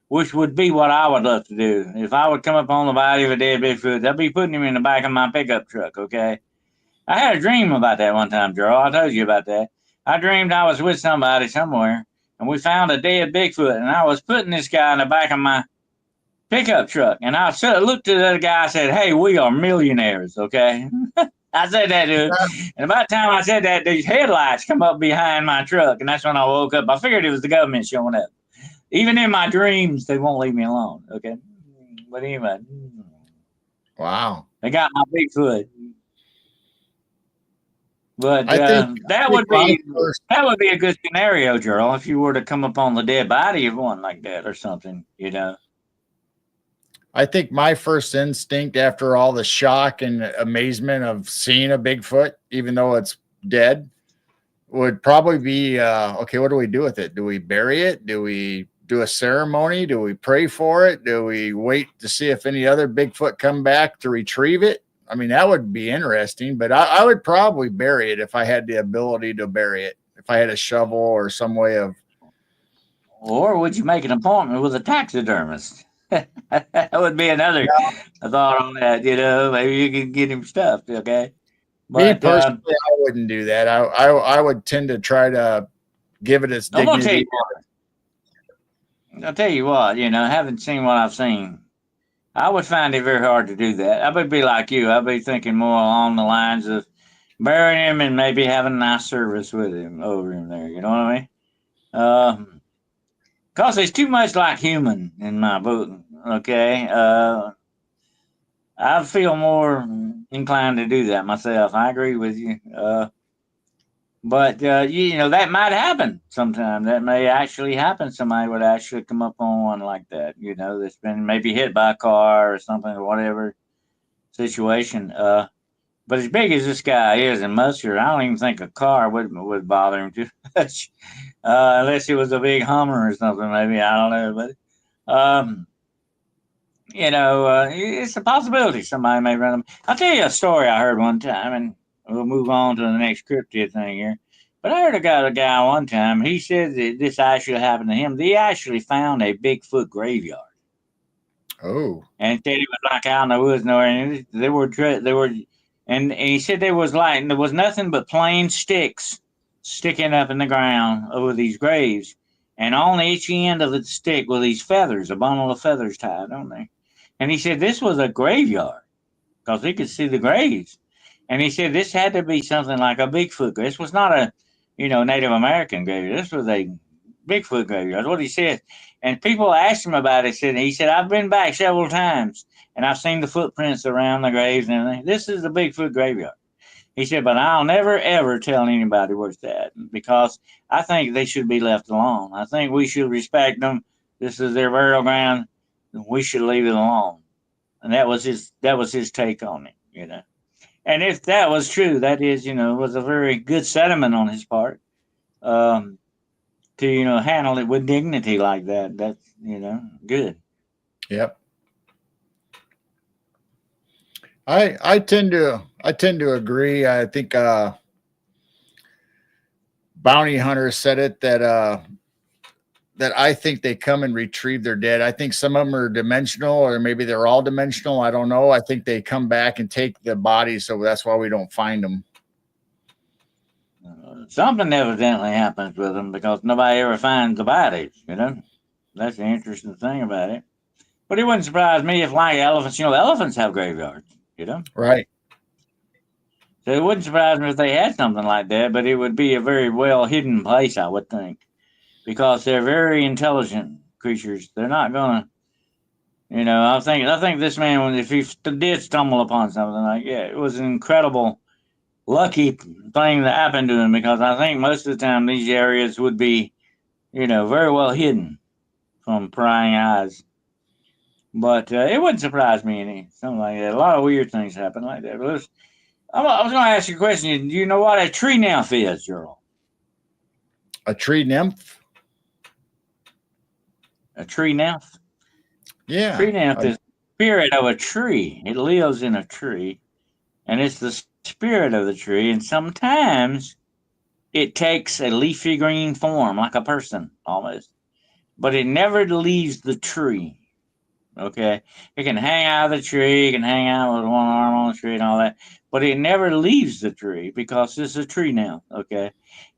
which would be what I would love to do. If I would come upon the body of a dead Bigfoot, I'd be putting him in the back of my pickup truck, okay? I had a dream about that one time, Gerald. I told you about that. I dreamed I was with somebody somewhere, and we found a dead Bigfoot, and I was putting this guy in the back of my pickup truck. And I looked at the other guy and said, hey, we are millionaires, okay? I said that to him. And about the time I said that, these headlights come up behind my truck. And that's when I woke up. I figured it was the government showing up. Even in my dreams, they won't leave me alone, okay? But anyway. Wow. They got my Bigfoot. But that would be a good scenario, Gerald, if you were to come upon the dead body of one like that or something, I think my first instinct after all the shock and amazement of seeing a Bigfoot, even though it's dead, would probably be, okay, what do we do with it? Do we bury it? Do we do a ceremony? Do we pray for it? Do we wait to see if any other Bigfoot come back to retrieve it? I mean, that would be interesting, but I would probably bury it if I had the ability to bury it. If I had a shovel or some way of. Or would you make an appointment with a taxidermist? That would be another thought on that. Maybe you could get him stuffed. Okay. Me But personally, I wouldn't do that. I would tend to try to give it its I'm gonna tell dignity. you what. I'll tell you what. Having seen what I've seen, I would find it very hard to do that. I would be like you. I'd be thinking more along the lines of burying him and maybe having a nice service with him over him there. You know what I mean? Because it's too much like human in my book. Okay. I feel more inclined to do that myself. I agree with you. But that might happen sometime. That may actually happen. Somebody would actually come up on one like that. That's been maybe hit by a car or something or whatever situation. But as big as this guy is and muscular, I don't even think a car would bother him too much, unless it was a big Hummer or something. Maybe I don't know, but it's a possibility somebody may run them. I'll tell you a story I heard one time, and we'll move on to the next cryptid thing here. But I heard a guy one time. He said that this actually happened to him. They actually found a Bigfoot graveyard. Oh. And said it was like out in the woods nowhere. And they were, and he said there was nothing but plain sticks sticking up in the ground over these graves. And on each end of the stick were these feathers, a bundle of feathers tied on there. And he said this was a graveyard because he could see the graves. And he said this had to be something like a Bigfoot grave. This was not a, Native American graveyard. This was a Bigfoot graveyard. That's what he said. And people asked him about it. He said, I've been back several times and I've seen the footprints around the graves and everything. This is the Bigfoot graveyard. He said, but I'll never, ever tell anybody where it's at because I think they should be left alone. I think we should respect them. This is their burial ground. We should leave it alone. And that was his take on it, And if that was true, that is, was a very good sentiment on his part. To handle it with dignity like that. That's good. Yep. I tend to agree. I think bounty hunters said it that I think they come and retrieve their dead. I think some of them are dimensional, or maybe they're all dimensional. I don't know. I think they come back and take the bodies, so that's why we don't find them. Something evidently happens with them because nobody ever finds the bodies. That's the interesting thing about it. But it wouldn't surprise me if, like elephants, elephants have graveyards. Right. So it wouldn't surprise me if they had something like that, but it would be a very well hidden place, I would think, because they're very intelligent creatures. They're not gonna, I think this man, if he did stumble upon something like, it was an incredible, lucky thing that happened to him, because I think most of the time these areas would be, very well hidden from prying eyes. But it wouldn't surprise me any something like that. A lot of weird things happen like that. But I was going to ask you a question. Do you know what a tree nymph is, Gerald? A tree nymph? A tree nymph? Yeah. Tree nymph is the spirit of a tree. It lives in a tree, and it's the spirit of the tree. And sometimes it takes a leafy green form, like a person almost. But it never leaves the tree. Okay, it can hang out of the tree, it can hang out with one arm on the tree and all that, but it never leaves the tree because it's a tree now. Okay,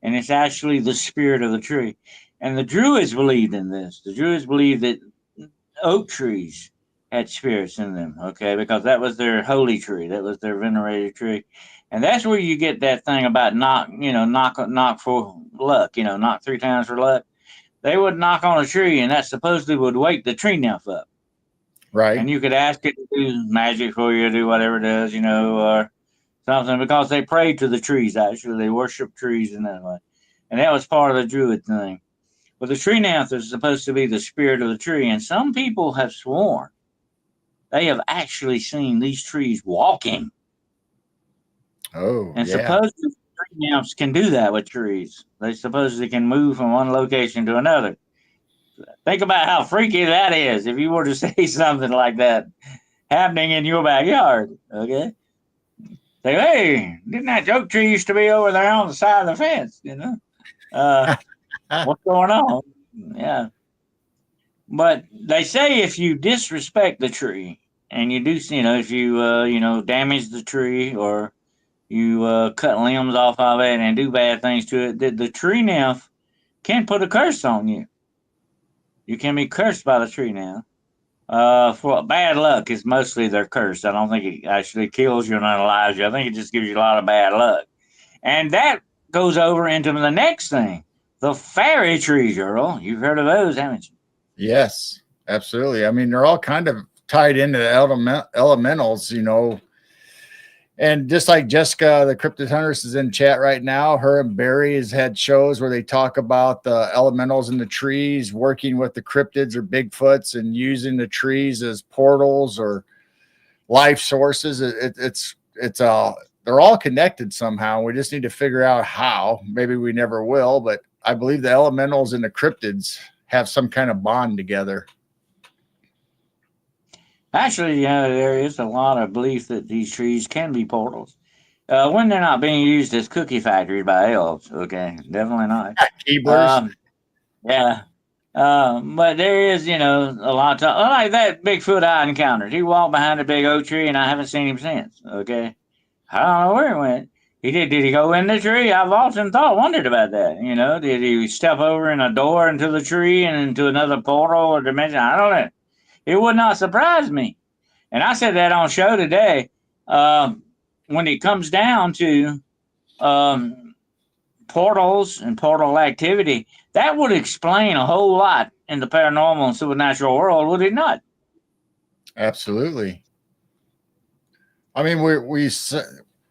and it's actually the spirit of the tree. And the Druids believed in this. The Druids believed that oak trees had spirits in them. Okay, because that was their holy tree, that was their venerated tree, and that's where you get that thing about knock for luck. Knock 3 times for luck. They would knock on a tree, and that supposedly would wake the tree nymph up. Right. And you could ask it to do magic for you, do whatever it does, or something, because they prayed to the trees, actually. They worship trees in that way. And that was part of the Druid thing. But the tree nymph is supposed to be the spirit of the tree. And some people have sworn they have actually seen these trees walking. Oh, and yeah. supposedly tree nymphs can do that with trees. They supposedly can move from one location to another. Think about how freaky that is if you were to see something like that happening in your backyard. Okay. Say, hey, didn't that oak tree used to be over there on the side of the fence? What's going on? Yeah. But they say if you disrespect the tree and you do, if you, damage the tree or you cut limbs off of it and do bad things to it, that the tree nymph can put a curse on you. You can be cursed by the tree nymph. For bad luck is mostly their curse. I don't think it actually kills you and unalives you. I think it just gives you a lot of bad luck. And that goes over into the next thing. The fairy trees, Earl. You've heard of those, haven't you? Yes, absolutely. I mean, they're all kind of tied into the elementals, And just like Jessica, the Cryptid Huntress, is in chat right now. Her and Barry has had shows where they talk about the elementals in the trees, working with the cryptids or Bigfoots and using the trees as portals or life sources. They're all connected somehow. We just need to figure out how. Maybe we never will, but I believe the elementals and the cryptids have some kind of bond together. Actually, there is a lot of belief that these trees can be portals when they're not being used as cookie factories by elves. Okay, definitely not. Keeblers. Yeah. But there is, a lot of like that Bigfoot I encountered. He walked behind a big oak tree, and I haven't seen him since. Okay, I don't know where he went. Did he go in the tree? I've often wondered about that. Did he step over in a door into the tree and into another portal or dimension? I don't know. It would not surprise me. And I said that on show today. When it comes down to portals and portal activity, that would explain a whole lot in the paranormal and supernatural world, would it not? Absolutely. I mean,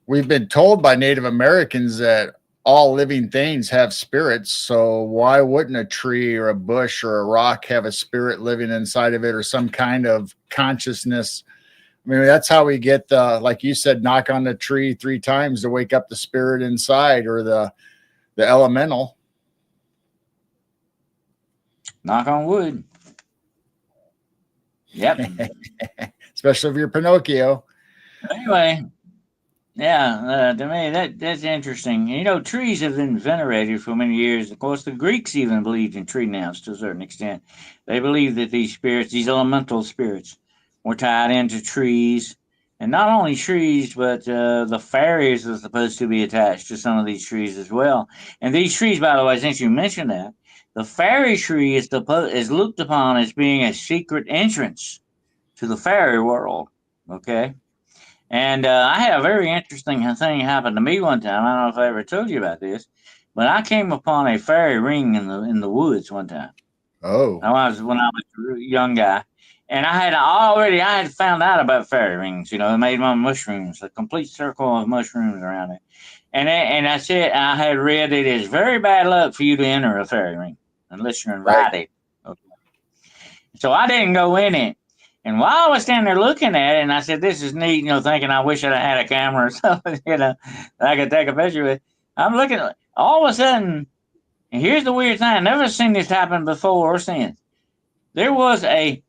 we've been told by Native Americans that all living things have spirits. So why wouldn't a tree or a bush or a rock have a spirit living inside of it or some kind of consciousness? I mean, that's how we get like you said, knock on the tree 3 times to wake up the spirit inside or the elemental. Knock on wood. Yep. Especially if you're Pinocchio. Anyway. Yeah, to me that's interesting. Trees have been venerated for many years. Of course, the Greeks even believed in tree nymphs to a certain extent. They believed that these spirits, these elemental spirits, were tied into trees, and not only trees, but the fairies were supposed to be attached to some of these trees as well. And these trees, by the way, since you mentioned that, the fairy tree is looked upon as being a secret entrance to the fairy world. Okay. And I had a very interesting thing happen to me one time. I don't know if I ever told you about this, but I came upon a fairy ring in the woods one time. Oh, when I was a young guy, and I had found out about fairy rings. They made them on mushrooms, a complete circle of mushrooms around it. And I said I had read it is very bad luck for you to enter a fairy ring unless you're invited. Right. Okay. So I didn't go in it. And while I was standing there looking at it, and I said, this is neat, thinking I wish I had a camera or something, that I could take a picture with. I'm looking at it. All of a sudden, and here's the weird thing. I've never seen this happen before or since. There was a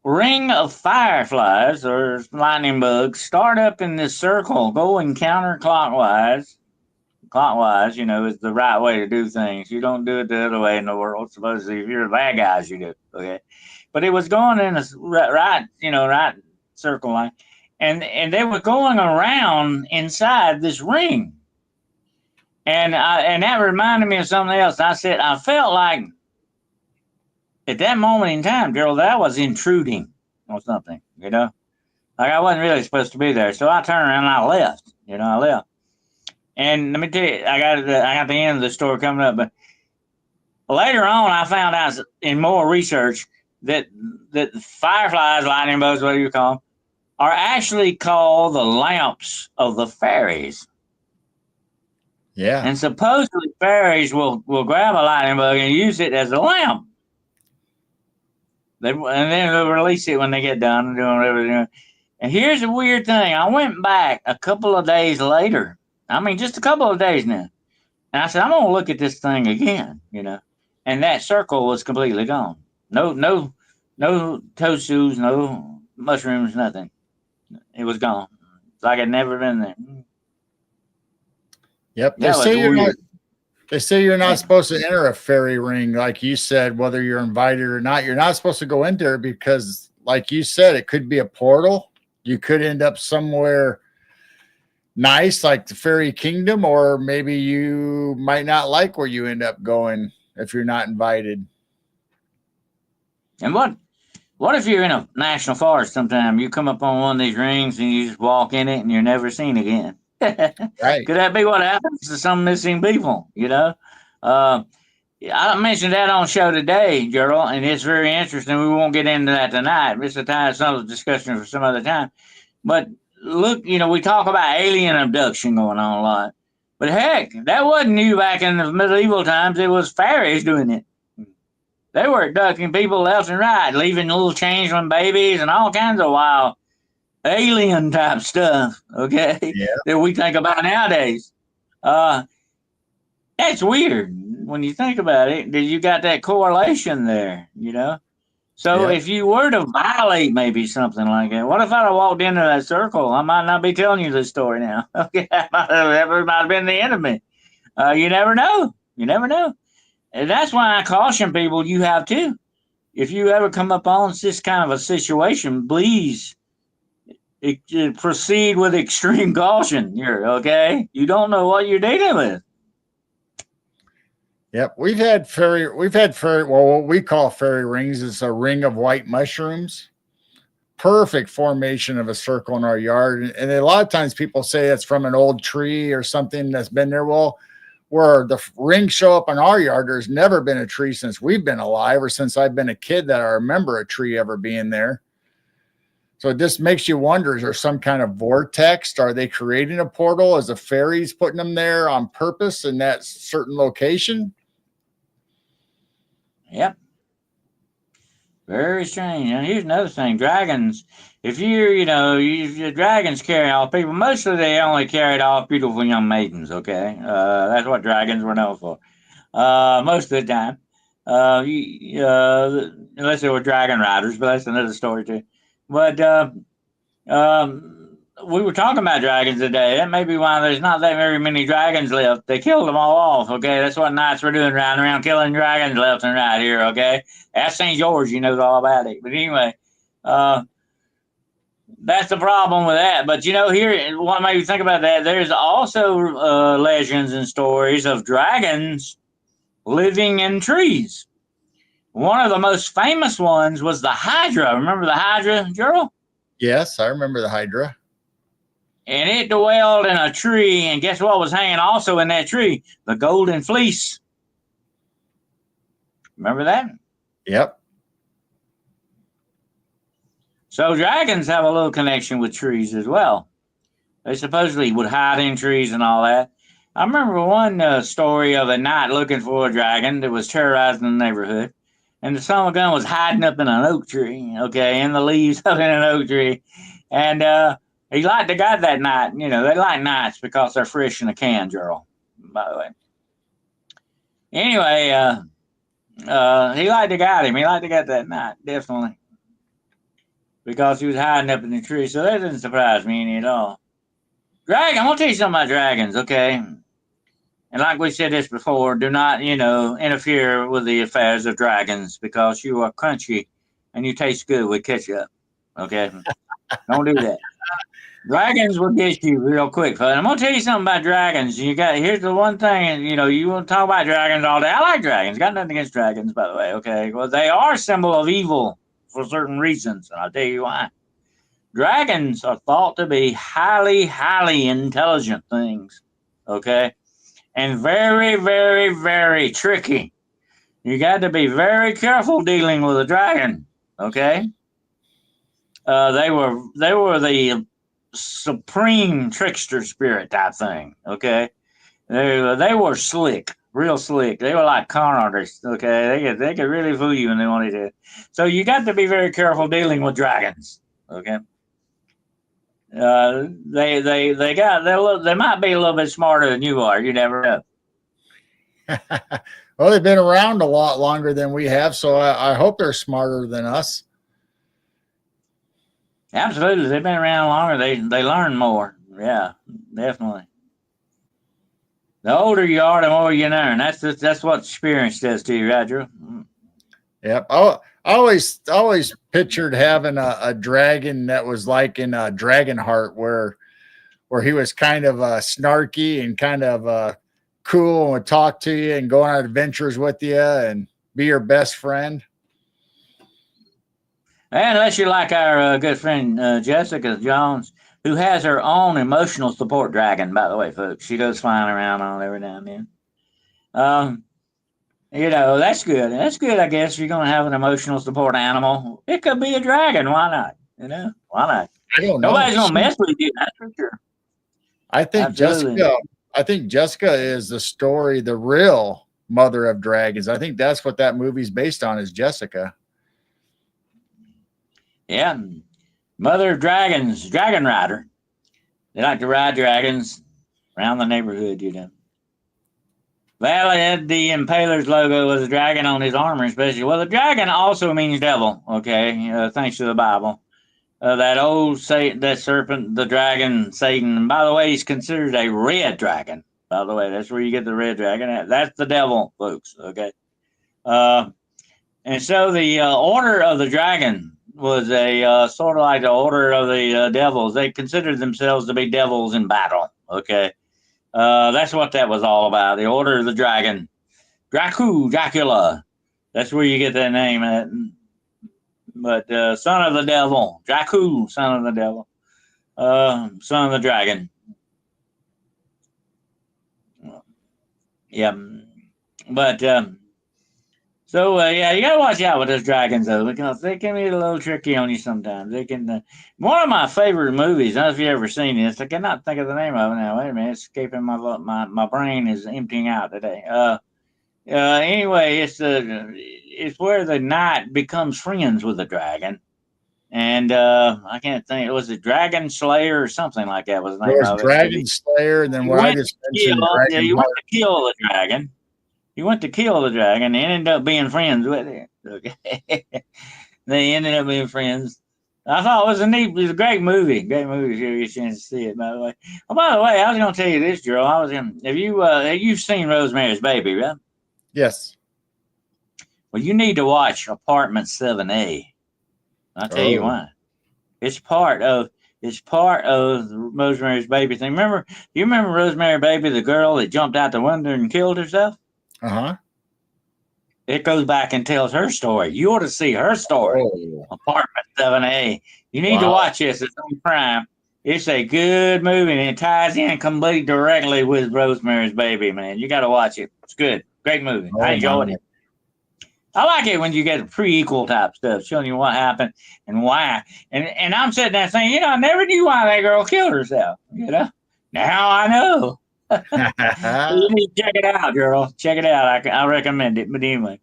ring of fireflies or lightning bugs start up in this circle, going counterclockwise. Clockwise, is the right way to do things. You don't do it the other way in the world. Supposedly, if you're the bad guys, you do. Okay. But it was going in a right circle line, and they were going around inside this ring, and that reminded me of something else. I said I felt like at that moment in time, Gerald, that I was intruding on something, like I wasn't really supposed to be there. So I turned around and I left. I left, and let me tell you, I got the end of the story coming up, but later on, I found out in more research that fireflies, lightning bugs, whatever you call them, are actually called the lamps of the fairies. Yeah. And supposedly fairies will grab a lightning bug and use it as a lamp. And then they'll release it when they get done and doing whatever they're doing. And here's the weird thing. I went back a couple of days later. I mean, just a couple of days now. And I said, I'm going to look at this thing again, And that circle was completely gone. No toast shoes, no mushrooms, nothing. It was gone. It's like I'd never been there. Yep. That was weird. They say you're not supposed to enter a fairy ring, like you said, whether you're invited or not. You're not supposed to go in there because, like you said, it could be a portal. You could end up somewhere nice, like the fairy kingdom, or maybe you might not like where you end up going if you're not invited. And what if you're in a national forest sometime? You come up on one of these rings and you just walk in it and you're never seen again. Right. Could that be what happens to some missing people? I mentioned that on show today, Gerald, and it's very interesting. We won't get into that tonight. It's another discussion for some other time. But look, we talk about alien abduction going on a lot. But heck, that wasn't new back in the medieval times. It was fairies doing it. They were abducting people left and right, leaving little changeling babies and all kinds of wild alien type stuff, okay, that we think about nowadays. That's weird when you think about it, that you got that correlation there, So if you were to violate maybe something like that, what if I'd have walked into that circle? I might not be telling you this story now. Okay, that might have been the enemy. You never know. You never know. And that's why I caution people, you have to. If you ever come up on this kind of a situation, please proceed with extreme caution. Okay? You don't know what you're dealing with. Yep. We've had fairy, well, what we call fairy rings is a ring of white mushrooms. Perfect formation of a circle in our yard. And a lot of times people say it's from an old tree or something that's been there. Well, where the rings show up in our yard, there's never been a tree since we've been alive or since I've been a kid that I remember a tree ever being there. So it just makes you wonder, is there some kind of vortex? Are they creating a portal? Is the fairies putting them there on purpose in that certain location? Yep. Very strange. And here's another thing. Dragons, if your dragons carry off people, mostly they only carried off beautiful young maidens, okay? That's what dragons were known for. Most of the time. Unless they were dragon riders, but that's another story too. But we were talking about dragons today. That may be why there's not that very many dragons left. They killed them all off, okay? That's what knights were doing, riding around killing dragons left and right here, okay? That's St. George, all about it. But anyway, that's the problem with that. But, here, what made me think about that, there's also legends and stories of dragons living in trees. One of the most famous ones was the Hydra. Remember the Hydra, Gerald? Yes, I remember the Hydra. And it dwelled in a tree, and guess what was hanging also in that tree? The golden fleece. Remember that? Yep. So dragons have a little connection with trees as well. They supposedly would hide in trees and all that. I remember one story of a knight looking for a dragon that was terrorizing the neighborhood. And the son of a gun was hiding up in an oak tree, okay, in the leaves up in an oak tree. And he liked the guy that night. They like knights because they're fresh in a can, Gerald, by the way. Anyway, he liked to got him. He liked to get that night, definitely. Because he was hiding up in the tree. So that didn't surprise me any at all. Dragon, I'm going to tell you something about dragons, okay? And like we said this before, do not, interfere with the affairs of dragons because you are crunchy and you taste good with ketchup, okay? Don't do that. Dragons will get you real quick, but I'm going to tell you something about dragons. Here's the one thing, you want to talk about dragons all day. I like dragons. Got nothing against dragons, by the way, okay? Well, they are a symbol of evil for certain reasons, and I'll tell you why. Dragons are thought to be highly, highly intelligent things, okay? And very, very, very tricky. You got to be very careful dealing with a dragon, okay? They were the supreme trickster spirit type thing, okay? They were slick, real slick. They were like con artists, okay? They could really fool you when they wanted to. So you got to be very careful dealing with dragons, okay? They might be a little bit smarter than you are. You never know. Well, they've been around a lot longer than we have, so I hope they're smarter than us. Absolutely, they've been around longer. They learn more. Yeah, definitely. The older you are, the more you learn. That's what experience does to you, right, Drew? Yep. I always pictured having a dragon that was like in Dragonheart, where he was kind of snarky and kind of cool and would talk to you and go on adventures with you and be your best friend. And unless you're like our good friend Jessica Jones, who has her own emotional support dragon, by the way, folks. She goes flying around on every now and then. That's good. That's good, I guess. If you're going to have an emotional support animal, it could be a dragon. Why not? Why not? I don't know. Nobody's going to mess with you, that's for sure. I think Jessica is the story, the real mother of dragons. I think that's what that movie's based on, is Jessica. Yeah. Mother of dragons, dragon rider. They like to ride dragons around the neighborhood, Well, the Impaler's logo was a dragon on his armor, especially. Well, the dragon also means devil, okay, thanks to the Bible. That old that serpent, the dragon, Satan. And by the way, he's considered a red dragon. By the way, that's where you get the red dragon. That's the devil, folks, okay? And so the order of the dragon was a sort of like the order of the devils. They considered themselves to be devils in battle, okay? That's what that was all about. The Order of the Dragon. Dracula. That's where you get that name at. But son of the devil. Dracula, son of the devil. Son of the dragon. Yeah. But, so, you got to watch out with those dragons, though, because they can be a little tricky on you sometimes. They can. One of my favorite movies, I don't know if you've ever seen this. I cannot think of the name of it now. Wait a minute. It's escaping my brain is emptying out today. Anyway, it's where the knight becomes friends with the dragon. And I can't think. Was it Dragon Slayer or something like that? Was the name of it? Dragon Slayer, and then what I just mentioned. You went to kill the dragon. He went to kill the dragon and ended up being friends with it. Okay. They ended up being friends. I thought it was a great movie. Great movie if you get a chance to see it, by the way. Oh, by the way, I was gonna tell you this, Joe. Have you've seen Rosemary's Baby, right? Yes. Well, you need to watch Apartment 7A. I'll tell you why. It's part of Rosemary's Baby thing. Do you remember Rosemary Baby, the girl that jumped out the window and killed herself? Uh-huh. It goes back and tells her story. You ought to see her story. Apartment 7A. You need to watch this. It's on Prime. It's a good movie, and it ties in completely directly with Rosemary's Baby, man. You got to watch it. It's good. Great movie. I enjoyed it. I like it when you get prequel type stuff, showing you what happened and why. And I'm sitting there saying, I never knew why that girl killed herself. Now I know. You need to check it out, girl. Check it out. I recommend it. But anyway.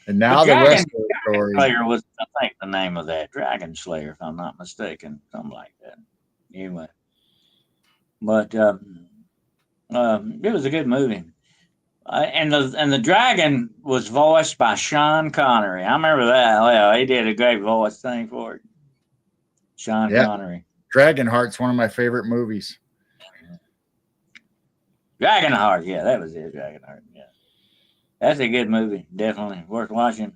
And now the rest of the story. Slayer was, I think, the name of that. Dragon Slayer, if I'm not mistaken. Something like that. Anyway. But it was a good movie. And the dragon was voiced by Sean Connery. I remember that. Well, he did a great voice thing for it. Sean Connery. Dragonheart's one of my favorite movies. Dragonheart, yeah, that was it. Dragonheart, yeah. That's a good movie. Definitely worth watching.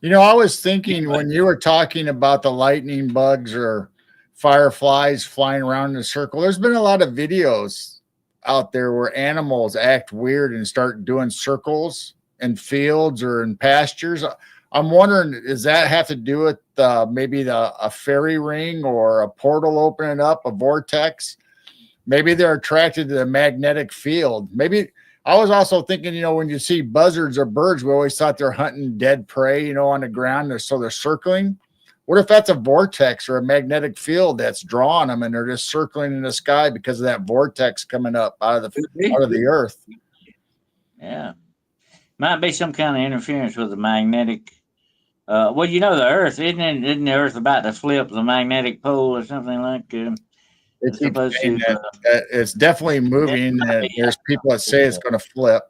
I was thinking when you were talking about the lightning bugs or fireflies flying around in a circle, there's been a lot of videos out there where animals act weird and start doing circles in fields or in pastures. I'm wondering, does that have to do with maybe a fairy ring or a portal opening up, a vortex? Maybe they're attracted to the magnetic field. Maybe I was also thinking, when you see buzzards or birds, we always thought they're hunting dead prey, on the ground. So they're circling. What if that's a vortex or a magnetic field that's drawing them and they're just circling in the sky because of that vortex coming up out of the earth? Yeah. Might be some kind of interference with the magnetic. The Earth, isn't the Earth about to flip the magnetic pole or something like that? It's definitely moving. There's people that say it's going to flip.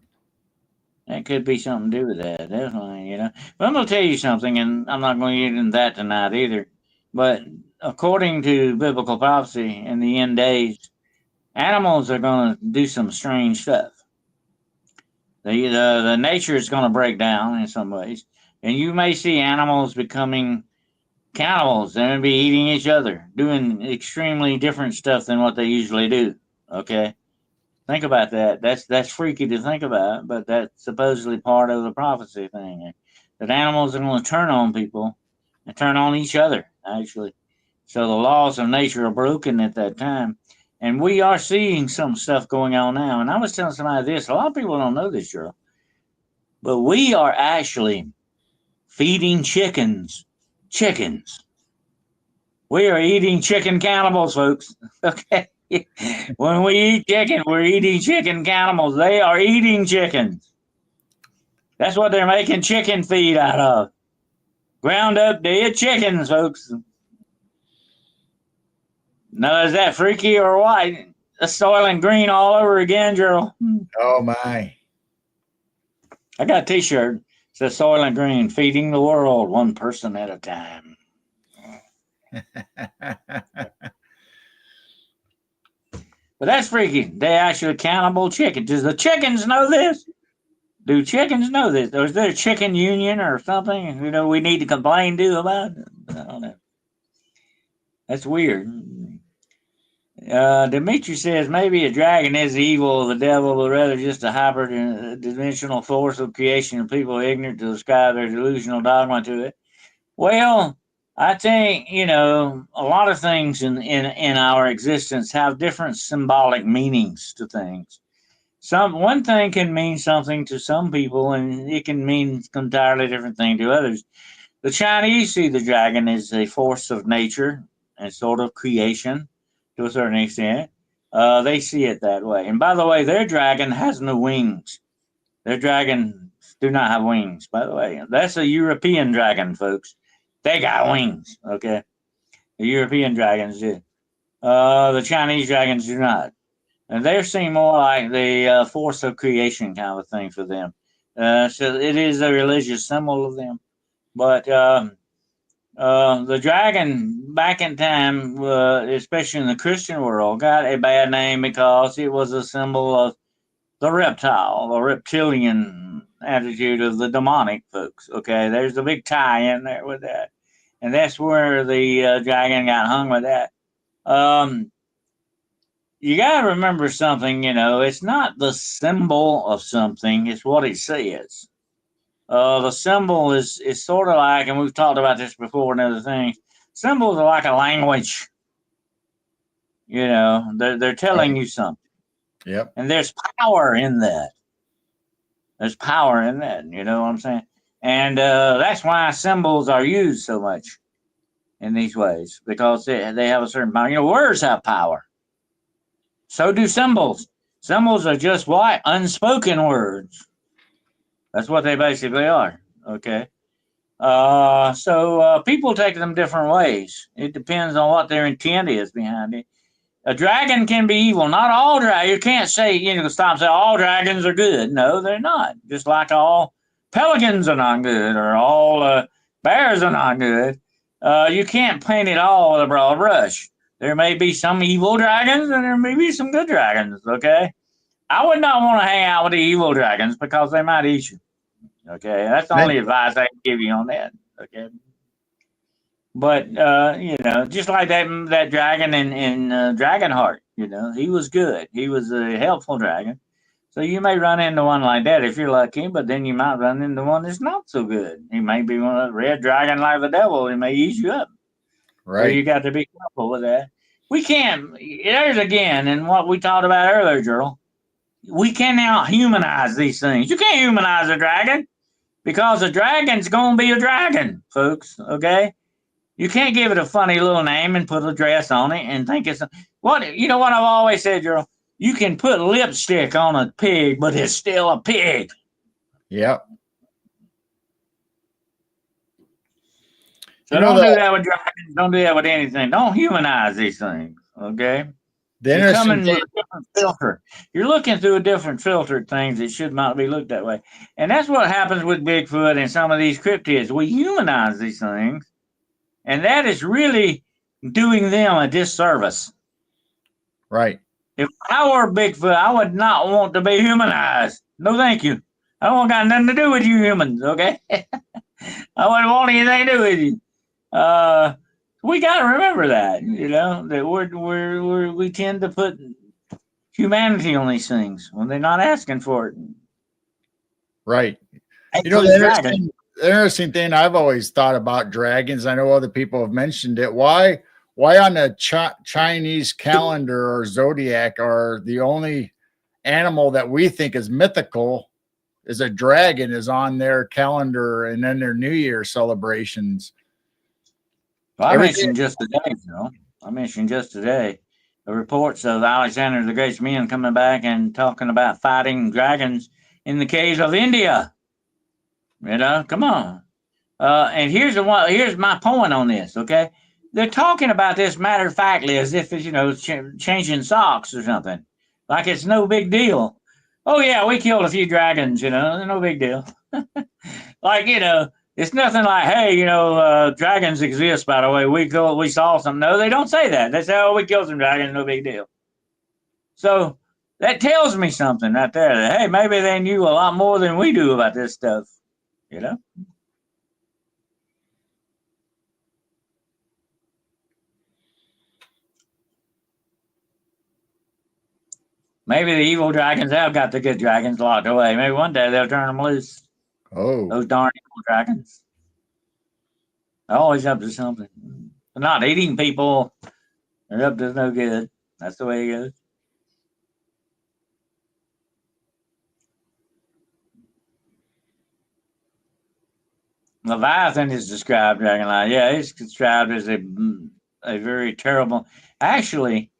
That could be something to do with that, definitely, But I'm going to tell you something, and I'm not going to get into that tonight either. But according to biblical prophecy, in the end days, animals are going to do some strange stuff. The nature is going to break down in some ways, and you may see animals becoming cannibals. They're going to be eating each other, doing extremely different stuff than what they usually do. Okay, think about that. That's freaky to think about, but that's supposedly part of the prophecy thing. That animals are going to turn on people and turn on each other, actually. So the laws of nature are broken at that time. And we are seeing some stuff going on now. And I was telling somebody this. A lot of people don't know this, Gerald. But we are actually feeding chickens. Chickens. We are eating chicken cannibals, folks. Okay. When we eat chicken, we're eating chicken cannibals. They are eating chickens. That's what they're making chicken feed out of. Ground up dead chickens, folks. Now, is that freaky or what? Soylent Green all over again, Gerald. Oh my. I got a t-shirt. It says Soylent Green, feeding the world one person at a time. But that's freaky. They actually cannibal chickens. Does the chickens know this? Do chickens know this? Or is there a chicken union or something, we need to complain to about? I don't know. That's weird. Dimitri says maybe a dragon is evil, the devil, but rather just a hyper-dimensional force of creation and people ignorant to describe their delusional dogma to it. Well, I think, a lot of things in our existence have different symbolic meanings to things. One thing can mean something to some people, and it can mean an entirely different thing to others. The Chinese see the dragon as a force of nature and sort of creation to a certain extent. They see it that way. And by the way, their dragon has no wings. Their dragons do not have wings, by the way. That's a European dragon, folks. They got wings, okay? The European dragons do. The Chinese dragons do not. And they seem more like the force of creation kind of thing for them. So it is a religious symbol of them. But the dragon back in time, especially in the Christian world, got a bad name because it was a symbol of the reptile, the reptilian attitude of the demonic folks. Okay, there's a big tie in there with that. And that's where the dragon got hung with that. You got to remember something, it's not the symbol of something, it's what it says. The symbol is sort of like, and we've talked about this before and other things, symbols are like a language. They're telling you something. Yep. And there's power in that. There's power in that, you know what I'm saying? And that's why symbols are used so much in these ways, because they have a certain power. Words have power. So do symbols. Symbols are just what? Unspoken words. That's what they basically are. Okay. So people take them different ways. It depends on what their intent is behind it. A dragon can be evil. Not all dragons. You can't say, stop and say all dragons are good. No, they're not. Just like all pelicans are not good or all bears are not good. You can't paint it all with a broad brush. There may be some evil dragons and there may be some good dragons, okay? I would not want to hang out with the evil dragons because they might eat you. Okay, that's the only advice I can give you on that. Okay, but just like that dragon in Dragonheart, he was good. He was a helpful dragon. So you may run into one like that if you're lucky, but then you might run into one that's not so good. He may be one of the red dragon like the devil. He may eat you up. Right. So you got to be careful with that. We can't. There's again, and what we talked about earlier, Gerald. We cannot humanize these things. You can't humanize a dragon. Because a dragon's going to be a dragon, folks, okay? You can't give it a funny little name and put a dress on it and think it's... what I've always said, Gerald? You can put lipstick on a pig, but it's still a pig. Yep. So don't do that with dragons. Don't do that with anything. Don't humanize these things, okay? The You're interesting coming thing, with a different filter. You're looking through a different filter at things that should not be looked that way. And that's what happens with Bigfoot and some of these cryptids. We humanize these things, and that is really doing them a disservice. right? If I were Bigfoot, I would not want to be humanized. No, thank you. I don't got nothing to do with you humans, okay? I wouldn't want anything to do with you. We got to remember that, that we tend to put humanity on these things when they're not asking for it. Right. That You know, includes the interesting thing I've always thought about dragons, I know other people have mentioned it. Why on the Chinese calendar or zodiac are the only animal that we think is mythical is a dragon is on their calendar and then their New Year celebrations? I mentioned just today the reports of Alexander the Great's men coming back and talking about fighting dragons in the caves of India. Come on. And here's my point on this. Okay, they're talking about this matter of factly as if it's changing socks or something, like it's no big deal. Oh yeah, we killed a few dragons. No big deal. Like it's nothing like, hey, dragons exist. By the way, we saw some. No, they don't say that. They say, oh, we killed some dragons. No big deal. So that tells me something right there. That hey, maybe they knew a lot more than we do about this stuff. Maybe the evil dragons have got the good dragons locked away. Maybe one day they'll turn them loose. Oh, Those darn evil dragons. They're always up to something. They're not eating people. They're up to no good. That's the way it goes. Leviathan is described, dragon-like. Yeah, it's described as a very terrible. Actually,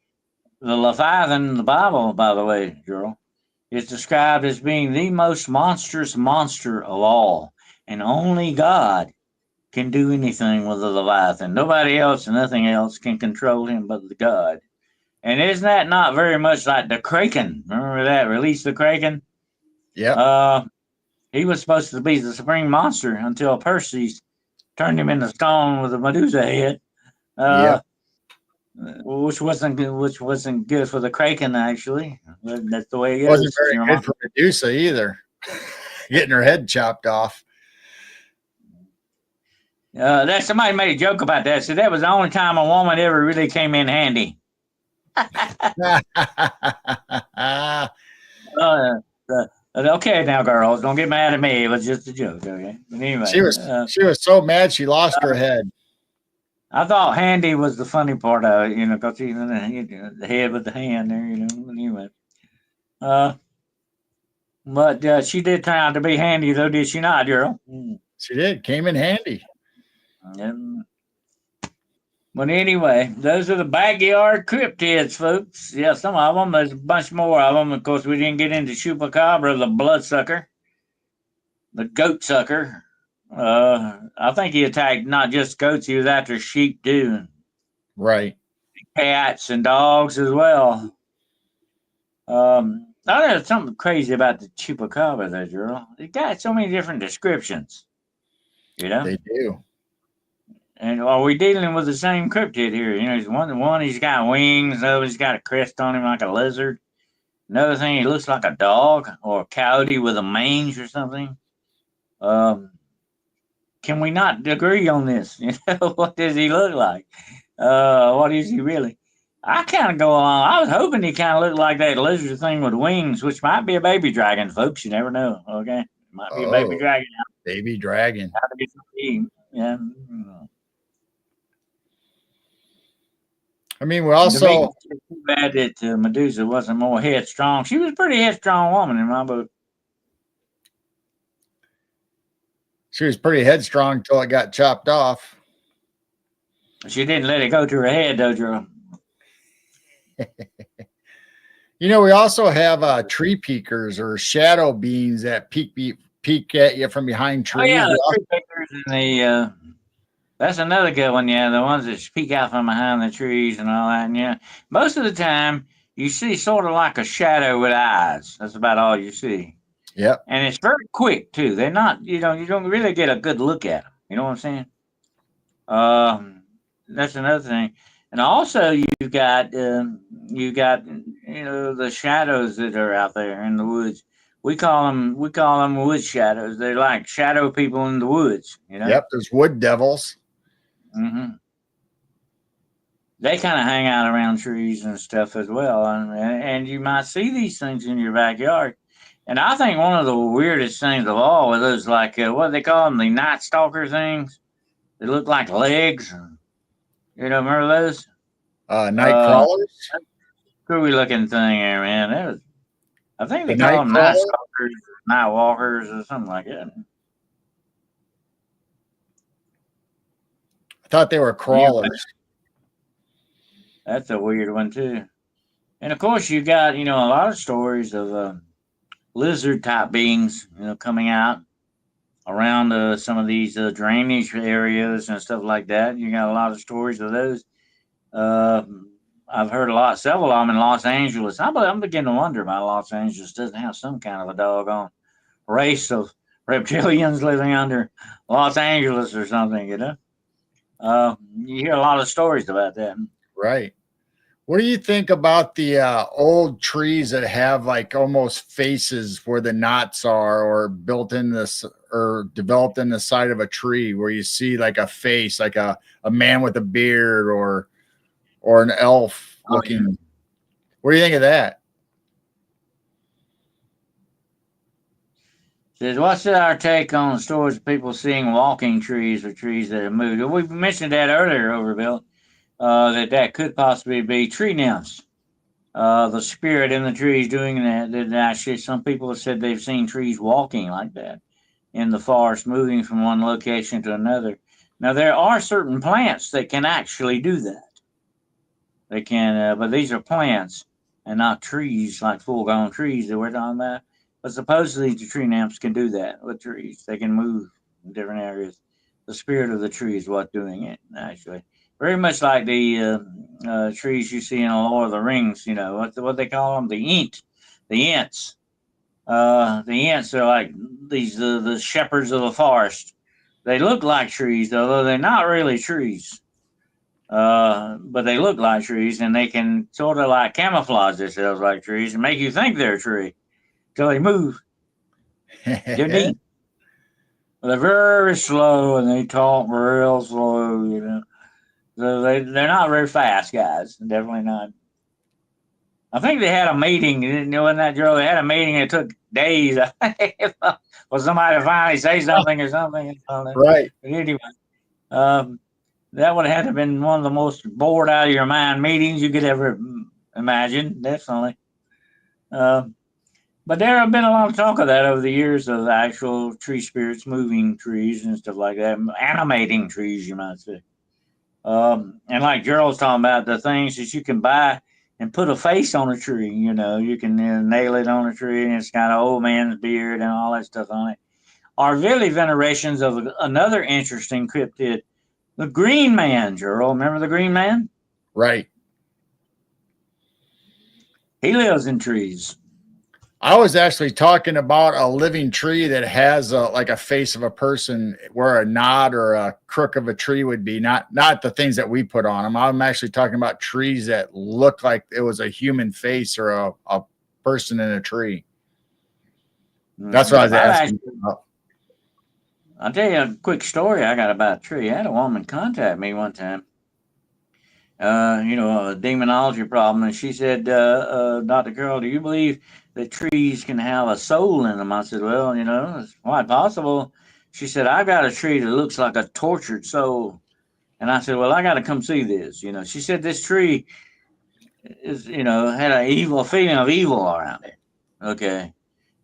the Leviathan in the Bible, by the way, girl, is described as being the most monstrous monster of all, and only God can do anything with the Leviathan. Nobody else and nothing else can control him but the God. And isn't that not very much like the Kraken? Remember that? Release the Kraken? yeah. He was supposed to be the supreme monster until Perseus turned him into stone with a Medusa head. Which wasn't good for the Kraken, actually. That's the way it goes. Wasn't very good for Medusa either. Getting her head chopped off. That somebody made a joke about that. So that was the only time a woman ever really came in handy. Okay, now, girls, don't get mad at me. It was just a joke. Okay. But anyway, she was so mad she lost her head. I thought handy was the funny part of it, because the head with the hand there, Anyway, but she did turn out to be handy, though, did she not, girl? She did. Came in handy. But anyway, those are the backyard cryptids, folks. Yeah, some of them. There's a bunch more of them. Of course, we didn't get into chupacabra, the bloodsucker, the goat sucker. I think he attacked not just goats; he was after sheep too. Right. Cats and dogs as well. I know there's something crazy about the chupacabra, though, girl. It got so many different descriptions. They do. And are we dealing with the same cryptid here? He's one he's got wings, another he's got a crest on him like a lizard. Another thing, he looks like a dog or a coyote with a mange or something. Can we not agree on this? What does he look like? What is he really? I kind of go along. I was hoping he kind of looked like that lizard thing with wings, which might be a baby dragon, folks. You never know. Okay, might be a baby dragon. Baby dragon. Yeah. I mean, we also too bad that Medusa wasn't more headstrong. She was a pretty headstrong woman in my book. She was pretty headstrong until it got chopped off. She didn't let it go to her head, though, Drew. We also have tree peekers or shadow beings that peek at you from behind trees. Oh, yeah, the tree peekers and that's another good one, yeah. The ones that peek out from behind the trees and all that. And most of the time, you see sort of like a shadow with eyes. That's about all you see. Yep. And it's very quick too. They're not, you don't really get a good look at them. You know what I'm saying? That's another thing. And also you got the shadows that are out there in the woods. We call them wood shadows. They're like shadow people in the woods. Yep. There's wood devils. Hmm. They kind of hang out around trees and stuff as well, and you might see these things in your backyard. And I think one of the weirdest things of all are those like what do they call them, the night stalker things. They look like legs. Remember those? Night crawlers. Screwy looking thing here, man. I think The they call night them night crawler. stalkers, night walkers, or something like that. I thought they were crawlers. That's a weird one too. And of course, you got a lot of stories of lizard type beings, coming out around some of these drainage areas and stuff like that. You got a lot of stories of those. Uh, I've heard several of them in Los Angeles. I'm beginning to wonder why Los Angeles doesn't have some kind of a doggone race of reptilians living under Los Angeles or something. You hear a lot of stories about that. Right. What do you think about the old trees that have like almost faces where the knots are, or built in this or developed in the side of a tree where you see like a face, like a man with a beard or an elf looking? Oh, yeah. What do you think of that? Says, what's our take on stories of people seeing walking trees or trees that have moved? We mentioned that earlier, Overbill, that could possibly be tree nymphs. The spirit in the trees doing that. That actually, some people have said they've seen trees walking like that in the forest, moving from one location to another. Now, there are certain plants that can actually do that. They can, but these are plants and not trees, like full-grown trees that we're talking about. But supposedly the tree nymphs can do that with trees. They can move in different areas. The spirit of the tree is what's doing it, actually. Very much like the trees you see in Lord of the Rings. What they call them, the Ents. The Ents are like these the shepherds of the forest. They look like trees, although they're not really trees. But they look like trees, and they can sort of like camouflage themselves like trees and make you think they're a tree till they move. They're neat. They're very slow, and they talk real slow. So they're not very fast guys. Definitely not. I think they had a meeting. Wasn't that girl? They had a meeting. It took days for somebody to finally say something or something. Right. But anyway, that would have had to been one of the most bored out of your mind meetings you could ever imagine. Definitely. But there have been a lot of talk of that over the years, of actual tree spirits moving trees and stuff like that, animating trees, you might say. And like Gerald's talking about, the things that you can buy and put a face on a tree. You can nail it on a tree, and it's got an old man's beard and all that stuff on it. Are really venerations of another interesting cryptid, the Green Man. Gerald, remember the Green Man? Right. He lives in trees. I was actually talking about a living tree that has like a face of a person, where a knot or a crook of a tree would be, not the things that we put on them. I'm actually talking about trees that look like it was a human face or a person in a tree. That's what I was asking about. I'll tell you a quick story I got about a tree. I had a woman contact me one time. A demonology problem, and she said, Dr. Carroll, do you believe that trees can have a soul in them? I said, well, it's quite possible. She said, I've got a tree that looks like a tortured soul. And I said, well, I got to come see this. She said this tree is, had a feeling of evil around it. Okay.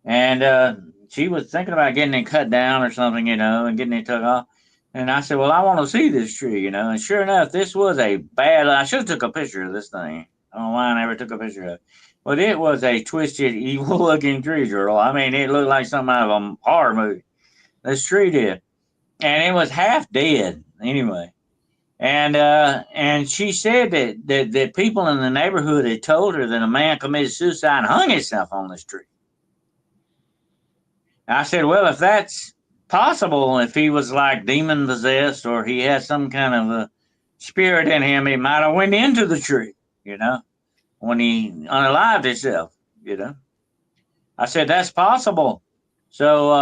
And she was thinking about getting it cut down or something, and getting it took off. And I said, well, I want to see this tree, and sure enough, this was I should have took a picture of this thing. I don't know why I never took a picture of it. But it was a twisted, evil-looking tree, Gerald. I mean, it looked like something out of a horror movie. This tree did. And it was half dead, anyway. And she said that people in the neighborhood had told her that a man committed suicide and hung himself on this tree. I said, well, if that's possible, if he was like demon possessed or he has some kind of a spirit in him, he might have went into the tree, when he unalived himself, I said, that's possible. So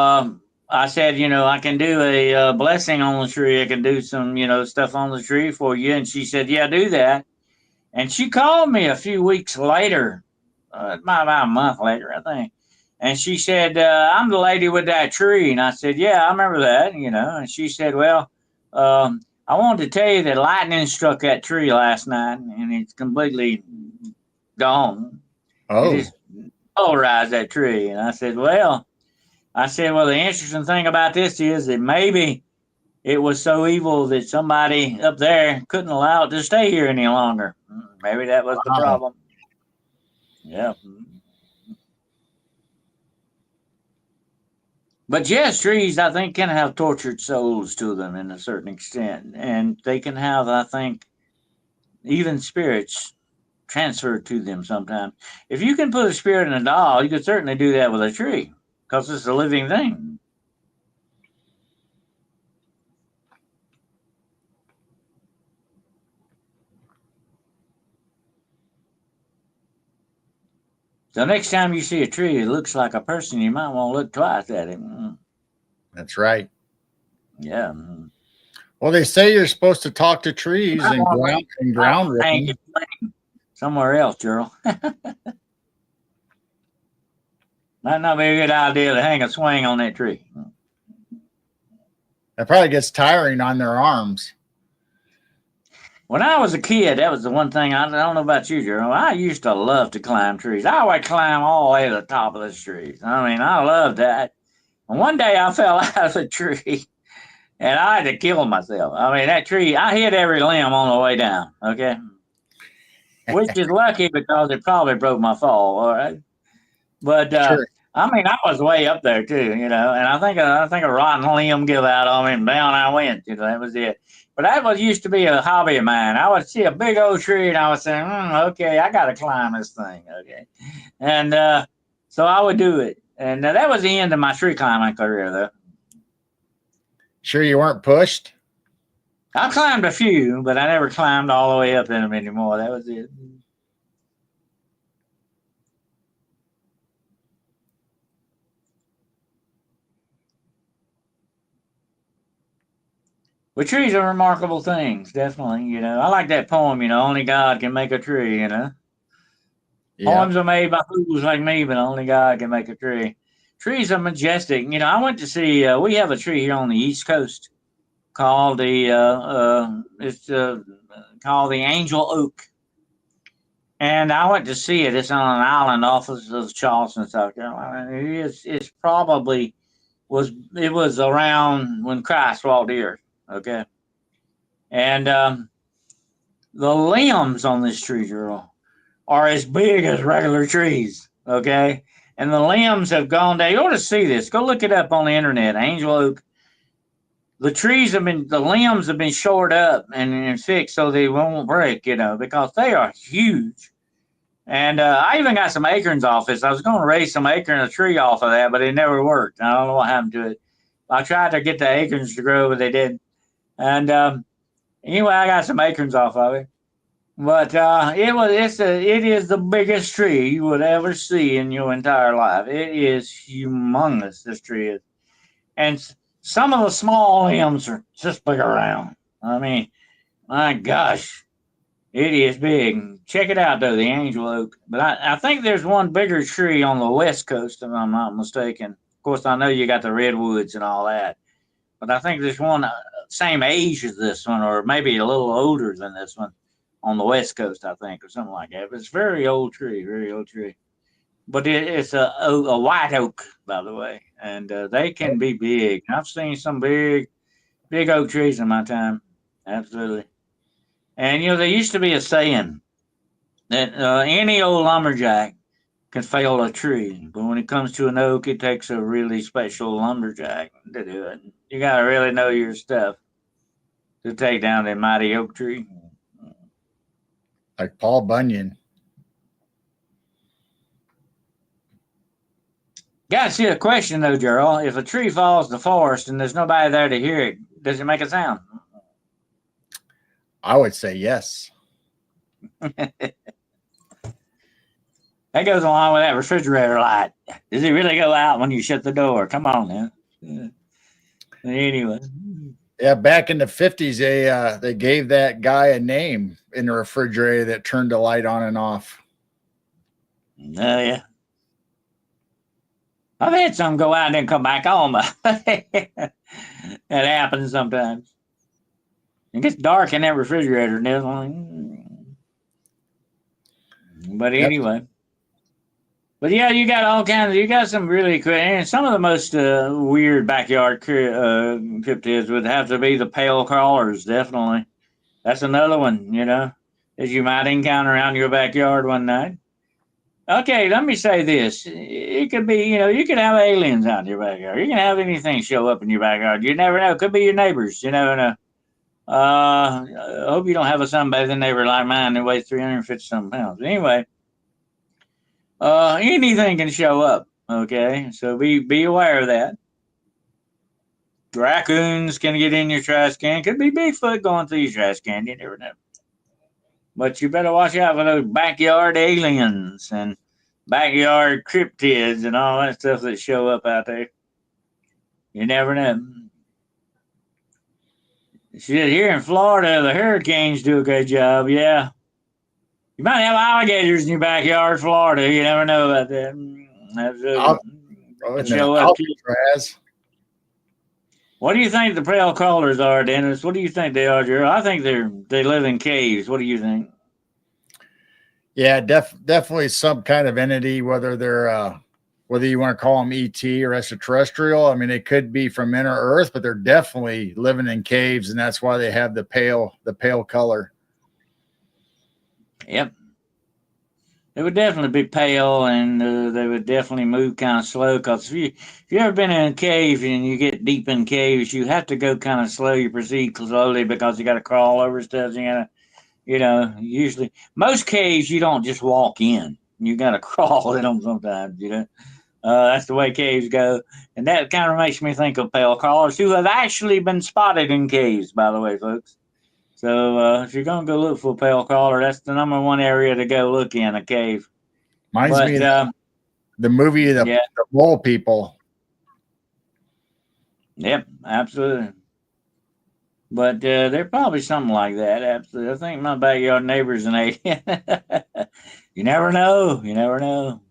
I said, I can do a blessing on the tree. I can do some, stuff on the tree for you. And she said, yeah, do that. And she called me a few weeks later, about a month later, I think. And she said, I'm the lady with that tree. And I said, yeah, I remember that, And she said, well, I wanted to tell you that lightning struck that tree last night and it's completely gone. It Oh, just polarized that tree. And I said, well, the interesting thing about this is that maybe it was so evil that somebody up there couldn't allow it to stay here any longer. Maybe that was the wow. problem. Yeah. But yes, trees, I think, can have tortured souls to them in a certain extent. And they can have, I think, even spirits transferred to them sometimes. If you can put a spirit in a doll, you could certainly do that with a tree because it's a living thing. So next time you see a tree that looks like a person, you might want to look twice at it. That's right. Yeah. Well, they say you're supposed to talk to trees and ground with Hang them. it somewhere else, Gerald. Might not be a good idea to hang a swing on that tree. That probably gets tiring on their arms. When I was a kid, that was the one thing I don't know about you, Gerald. I used to love to climb trees. I would climb all the way to the top of the trees. I mean, I loved that. And one day I fell out of a tree and I had to kill myself. I mean, that tree, I hit every limb on the way down, okay? Which is lucky because it probably broke my fall, all right? But Sure. I mean, I was way up there too, and I think a rotten limb give out on me, and down I went. That was it. But that was used to be a hobby of mine. I would see a big old tree, and I would say, "Okay, I got to climb this thing." Okay, and so I would do it, and that was the end of my tree climbing career, though. Sure, you weren't pushed? I climbed a few, but I never climbed all the way up in them anymore. That was it. But trees are remarkable things, definitely. I like that poem, only God can make a tree. Yeah. Poems are made by fools like me, but only God can make a tree. Trees are majestic. I went to see, we have a tree here on the East Coast called it's called the Angel Oak. And I went to see it. It's on an island off of Charleston, South Carolina. It's probably it was around when Christ walked the earth. Okay. And the limbs on this tree, girl, are as big as regular trees. Okay. And the limbs have gone down. You ought to see this. Go look it up on the internet. Angel Oak. The limbs have been shored up and fixed so they won't break, because they are huge. And I even got some acorns off this. I was going to raise some acorn a tree off of that, but it never worked. I don't know what happened to it. I tried to get the acorns to grow, but they didn't. And anyway, I got some acorns off of it. But it is the biggest tree you would ever see in your entire life. It is humongous. This tree is, and some of the small limbs are just big around. I mean, my gosh, it is big. Check it out though, the angel oak. But I think there's one bigger tree on the west coast, if I'm not mistaken. Of course, I know you got the redwoods and all that, but I think there's one same age as this one, or maybe a little older than this one on the west coast, I think, or something like that. But it's very old tree, very old tree. But it's a white oak, by the way, and they can be big. I've seen some big oak trees in my time, absolutely. And there used to be a saying that any old lumberjack can fell a tree, but when it comes to an oak, it takes a really special lumberjack to do it. You got to really know your stuff to take down that mighty oak tree. Like Paul Bunyan. Got you a question though, Gerald. If a tree falls in the forest and there's nobody there to hear it, does it make a sound? I would say yes. That goes along with that refrigerator light. Does it really go out when you shut the door? Come on now. Anyway. Yeah, back in the 50s, they gave that guy a name in the refrigerator that turned the light on and off. Oh, yeah. I've had some go out and then come back on. That happens sometimes. It gets dark in that refrigerator. But anyway. Yep. But yeah, you got all kinds. You got some really cool, and some of the most weird backyard cryptids would have to be the pale crawlers. Definitely, that's another one. That you might encounter around your backyard one night. Okay, let me say this: it could be, you could have aliens out in your backyard. You can have anything show up in your backyard. You never know. It could be your neighbors. You never know. I hope you don't have a sunbathing neighbor like mine that weighs 350-something pounds. Anyway. Anything can show up. Okay, so be aware of that. Raccoons can get in your trash can. Could be Bigfoot going through your trash can. You never know. But you better watch out for those backyard aliens and backyard cryptids and all that stuff that show up out there. You never know. Shit, here in Florida, the hurricanes do a good job. Yeah. You might have alligators in your backyard, Florida. You never know about that. Show up. What do you think the pale crawlers are, Dennis? What do you think they are, Gerald? I think they live in caves. What do you think? Yeah, definitely some kind of entity, whether they're whether you want to call them ET or extraterrestrial. I mean, they could be from inner Earth, but they're definitely living in caves, and that's why they have the pale color. Yep. They would definitely be pale, and they would definitely move kind of slow. Because if you ever been in a cave and you get deep in caves, you have to go kind of slow. You proceed slowly because you got to crawl over stuff. You got to, usually most caves you don't just walk in. You got to crawl in them sometimes. That's the way caves go, and that kind of makes me think of pale crawlers who have actually been spotted in caves. By the way, folks. So if you're going to go look for a pale crawler, that's the number one area to go look in, a cave. Reminds me of the movie, the Mole People. Yep, absolutely. But they're probably something like that. Absolutely. I think my backyard neighbor's an alien. You never know. You never know.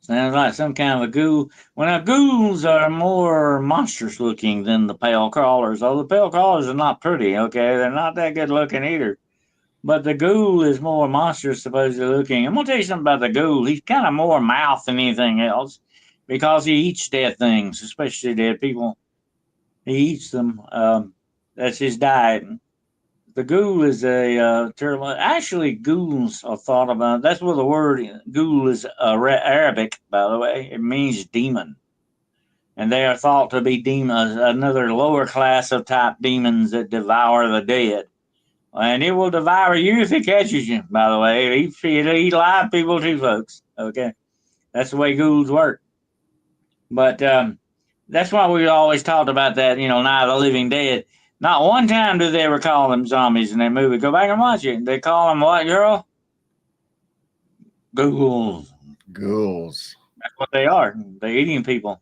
Sounds like some kind of a ghoul. Well, ghouls are more monstrous looking than the pale crawlers. Oh, the pale crawlers are not pretty, okay? They're not that good looking either. But the ghoul is more monstrous, supposedly looking. I'm going to tell you something about the ghoul. He's kind of more mouth than anything else because he eats dead things, especially dead people. He eats them. That's his diet. The ghoul is a term. Actually, ghouls are thought about. That's where the word ghoul is Arabic, by the way. It means demon. And they are thought to be demons, another lower class of type demons that devour the dead. And it will devour you if it catches you, by the way. It'll eat live people too, folks. Okay. That's the way ghouls work. But that's why we always talked about that, Night of the Living Dead. Not one time do they ever call them zombies in that movie. Go back and watch it. They call them what, girl? Ghouls. Ghouls. That's what they are. They're eating people.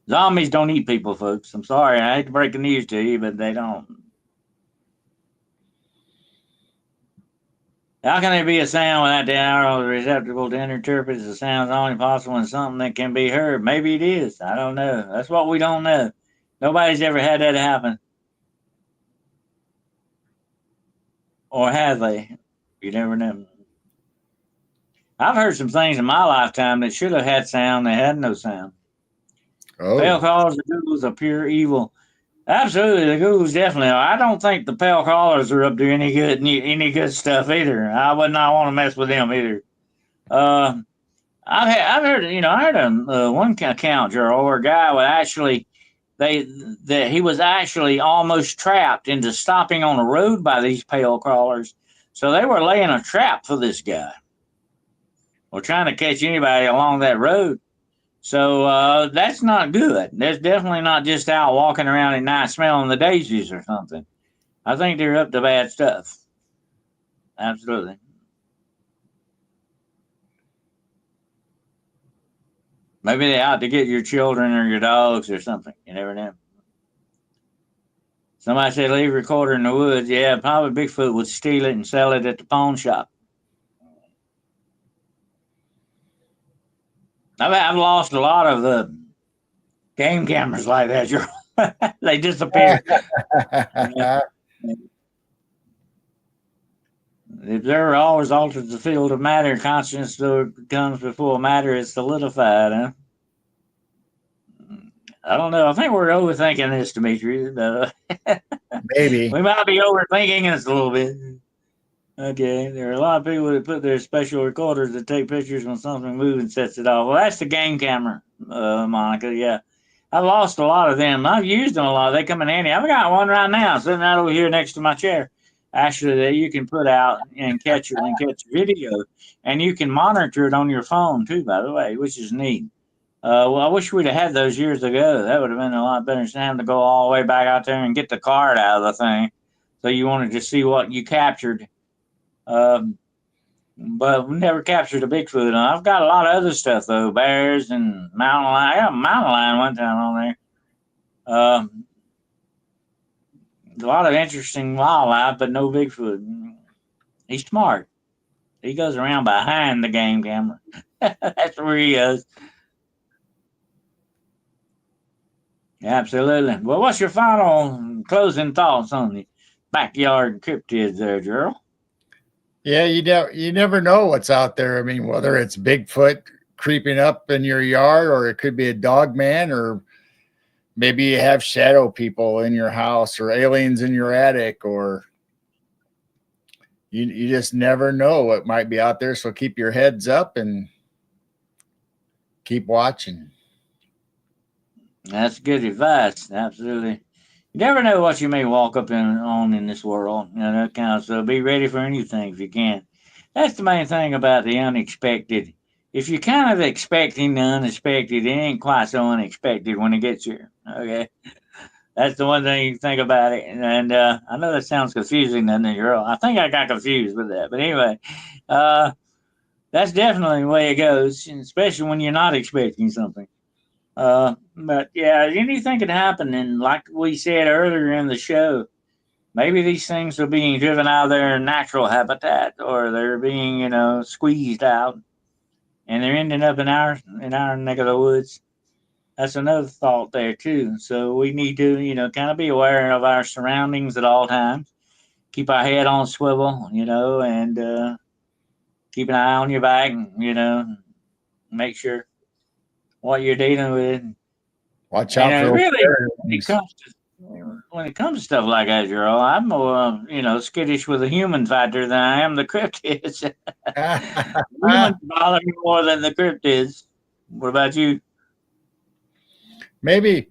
Zombies don't eat people, folks. I'm sorry. I hate to break the news to you, but they don't. How can there be a sound without the arrow receptacle to interpret the sounds only possible in something that can be heard? Maybe it is. I don't know. That's what we don't know. Nobody's ever had that happen. Or have they? You never know. I've heard some things in my lifetime that should have had sound. They had no sound. Oh. Pale crawlers and ghouls are pure evil. Absolutely, the ghouls definitely are. I don't think the pale crawlers are up to any good stuff either. I would not want to mess with them either. I've heard, I heard one account, Gerald, where a guy would actually that he was actually almost trapped into stopping on the road by these pale crawlers. So they were laying a trap for this guy, or trying to catch anybody along that road. So that's not good. That's definitely not just out walking around at night smelling the daisies or something. I think they're up to bad stuff. Absolutely. Maybe they're out to get your children or your dogs or something. You never know. Somebody said leave a recorder in the woods. Yeah, probably Bigfoot would steal it and sell it at the pawn shop. I've lost a lot of the game cameras like that. They disappear. The observer always alters the field of matter. Consciousness comes before matter is solidified, huh? I don't know. I think we're overthinking this, Demetrius. Maybe. We might be overthinking this a little bit. Okay, there are a lot of people that put their special recorders that take pictures when something moves and sets it off. Well, that's the game camera, Monica. Yeah, I've lost a lot of them. I've used them a lot. They come in handy. I've got one right now sitting right over here next to my chair. Actually, that you can put out and catch video, and you can monitor it on your phone too. By the way, which is neat. Well, I wish we'd have had those years ago. That would have been a lot better than having to go all the way back out there and get the card out of the thing. So you wanted to see what you captured. But we never captured a Bigfoot. I've got a lot of other stuff though, bears and mountain lion. I got a mountain lion one time on there. A lot of interesting wildlife, but no Bigfoot. He's smart. He goes around behind the game camera. That's where he is. Absolutely. Well, what's your final closing thoughts on the backyard cryptids there, Gerald? Yeah, you never know what's out there. I mean, whether it's Bigfoot creeping up in your yard, or it could be a dog man, or maybe you have shadow people in your house, or aliens in your attic, or you just never know what might be out there. So keep your heads up and keep watching. That's good advice. Absolutely. You never know what you may walk up on in this world. You know, that kind of stuff. Be ready for anything if you can. That's the main thing about the unexpected. If you're kind of expecting the unexpected, it ain't quite so unexpected when it gets here. Okay. That's the one thing you think about it. And I know that sounds confusing, doesn't it, girl? I think I got confused with that. But anyway, that's definitely the way it goes, especially when you're not expecting something. But yeah, anything could happen. And like we said earlier in the show, maybe these things are being driven out of their natural habitat, or they're being, squeezed out, and they're ending up in our neck of the woods. That's another thought there too. So we need to, kind of be aware of our surroundings at all times. Keep our head on swivel, and keep an eye on your back. Make sure what you're dealing with. Watch out for really, when it comes to stuff like that, Gerald, I'm more, skittish with a human factor than I am the cryptids. Humans bother me more than the cryptids. What about you? Maybe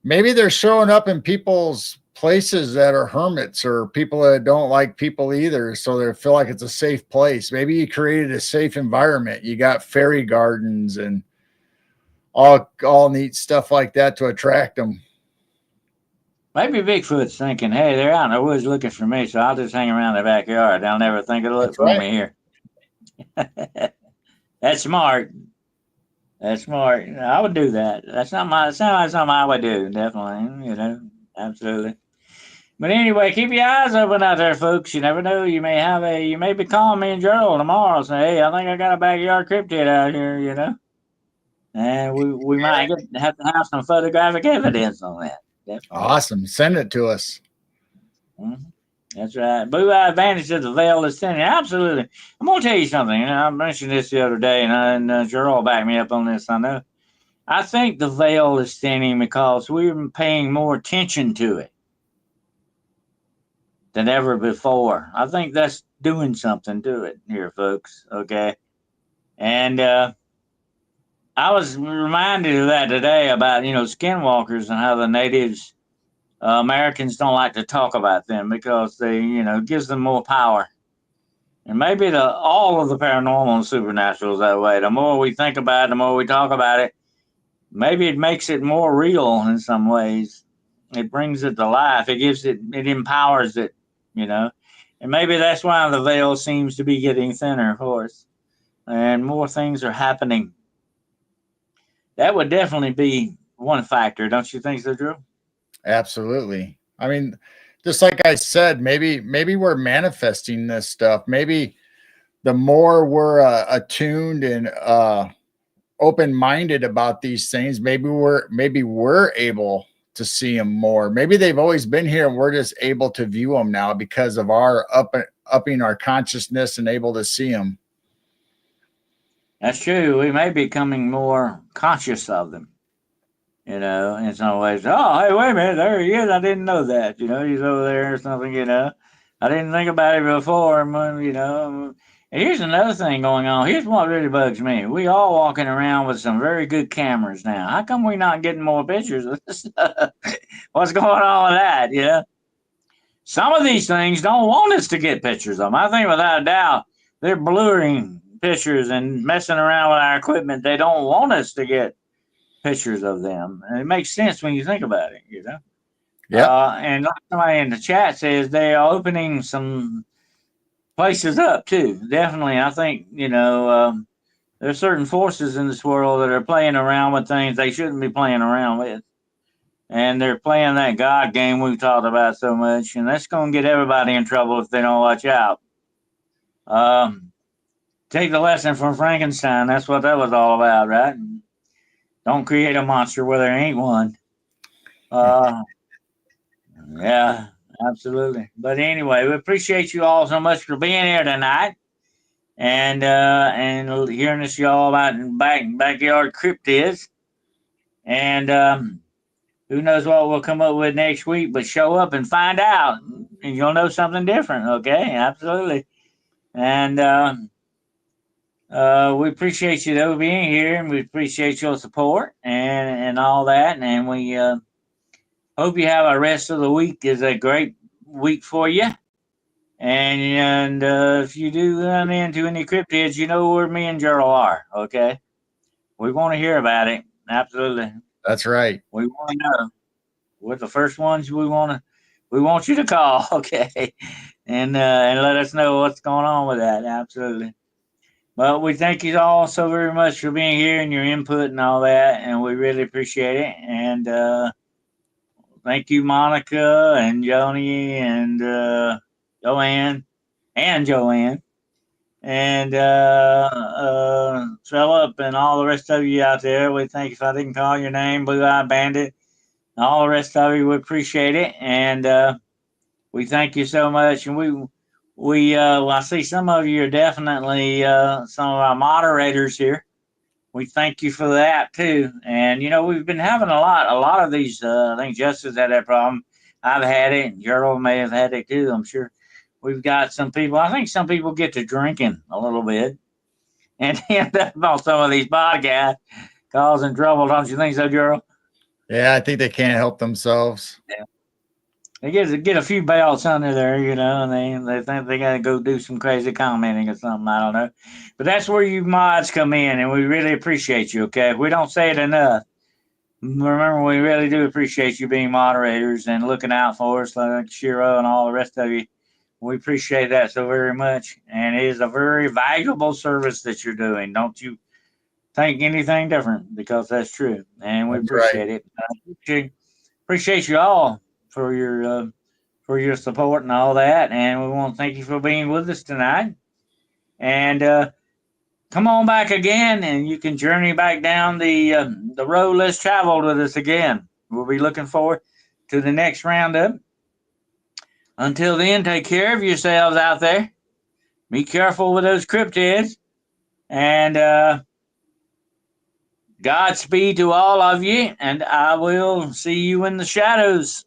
they're showing up in people's places that are hermits, or people that don't like people either, so they feel like it's a safe place. Maybe you created a safe environment. You got fairy gardens and all neat stuff like that to attract them. Maybe Bigfoot's thinking, hey, they're out in the woods looking for me, so I'll just hang around their backyard. They'll never think to look for me here. That's smart. That's smart. I would do that. That's not something I would do, definitely, absolutely. But anyway, keep your eyes open out there, folks. You never know. You may be calling me and Gerald tomorrow and say, hey, I think I got a backyard cryptid out here, And we might have to have some photographic evidence on that. Definitely. Awesome. Send it to us. Mm-hmm. That's right. Blue Eye Advantage of the veil is thinning. Absolutely. I'm going to tell you something. I mentioned this the other day, and Gerald backed me up on this, I know. I think the veil is thinning because we're paying more attention to it than ever before. I think that's doing something to it here, folks. Okay. And I was reminded of that today about, skinwalkers and how the natives, Americans don't like to talk about them because they, gives them more power. And maybe all of the paranormal and supernatural is that way. The more we think about it, the more we talk about it, maybe it makes it more real in some ways. It brings it to life. It empowers it, you know. And maybe that's why the veil seems to be getting thinner for us and more things are happening. That would definitely be one factor, don't you think so, Drew? Absolutely. I mean, just like I said, maybe we're manifesting this stuff. Maybe the more we're attuned and open-minded about these things, maybe we're able to see them more. Maybe they've always been here and we're just able to view them now because of our upping our consciousness and able to see them. That's true. We may be becoming more conscious of them, in some ways. Oh, hey, wait a minute, there he is. I didn't know that. He's over there or something. I didn't think about it before, And here's another thing going on. Here's what really bugs me. We all walking around with some very good cameras now. How come we not getting more pictures of this stuff? What's going on with that? Some of these things don't want us to get pictures of them. I think without a doubt, they're blurring pictures and messing around with our equipment. They don't want us to get pictures of them. And it makes sense when you think about it. Yeah. And like somebody in the chat says they are opening some places up too. Definitely, I think, there's certain forces in this world that are playing around with things they shouldn't be playing around with. And they're playing that God game we've talked about so much, and that's going to get everybody in trouble if they don't watch out. Take the lesson from Frankenstein. That's what that was all about, right? Don't create a monster where there ain't one. Yeah, absolutely. But anyway, we appreciate you all so much for being here tonight and hearing us y'all about backyard cryptids. And who knows what we'll come up with next week, but show up and find out, and you'll know something different. Okay, absolutely. And we appreciate you though being here, and we appreciate your support and all that. And we hope you have a rest of the week is a great week for you. And if you do run into any cryptids, you know where me and Gerald are. Okay, we want to hear about it. Absolutely, That's right. we want to know. We're the first ones we want you to call. Okay, and let us know what's going on with that. Absolutely. But we thank you all so very much for being here and your input and all that, and we really appreciate it. And thank you, Monica and Joni and Joanne and Joanne and Philip and all the rest of you out there. We thank you. If I didn't call your name, Blue Eye Bandit, and all the rest of you, we appreciate it. And we thank you so much. And well, I see some of you are definitely some of our moderators here. We thank you for that too. And we've been having a lot of these. I think Justice had that problem. I've had it. And Gerald may have had it too. I'm sure. We've got some people. I think some people get to drinking a little bit and end up on some of these podcasts causing trouble. Don't you think so, Gerald? Yeah, I think they can't help themselves. Yeah. They get a few belts under there, and they think they got to go do some crazy commenting or something. I don't know. But that's where you mods come in, and we really appreciate you, okay? If we don't say it enough, remember, we really do appreciate you being moderators and looking out for us, like Shiro and all the rest of you. We appreciate that so very much, and it is a very valuable service that you're doing. Don't you think anything different, because that's true, and we That's appreciate right. it. Appreciate you all for your support and all that, and we want to thank you for being with us tonight. And come on back again, and you can journey back down the road less traveled with us again. We'll be looking forward to the next roundup. Until then, take care of yourselves out there. Be careful with those cryptids, and Godspeed to all of you, and I will see you in the shadows.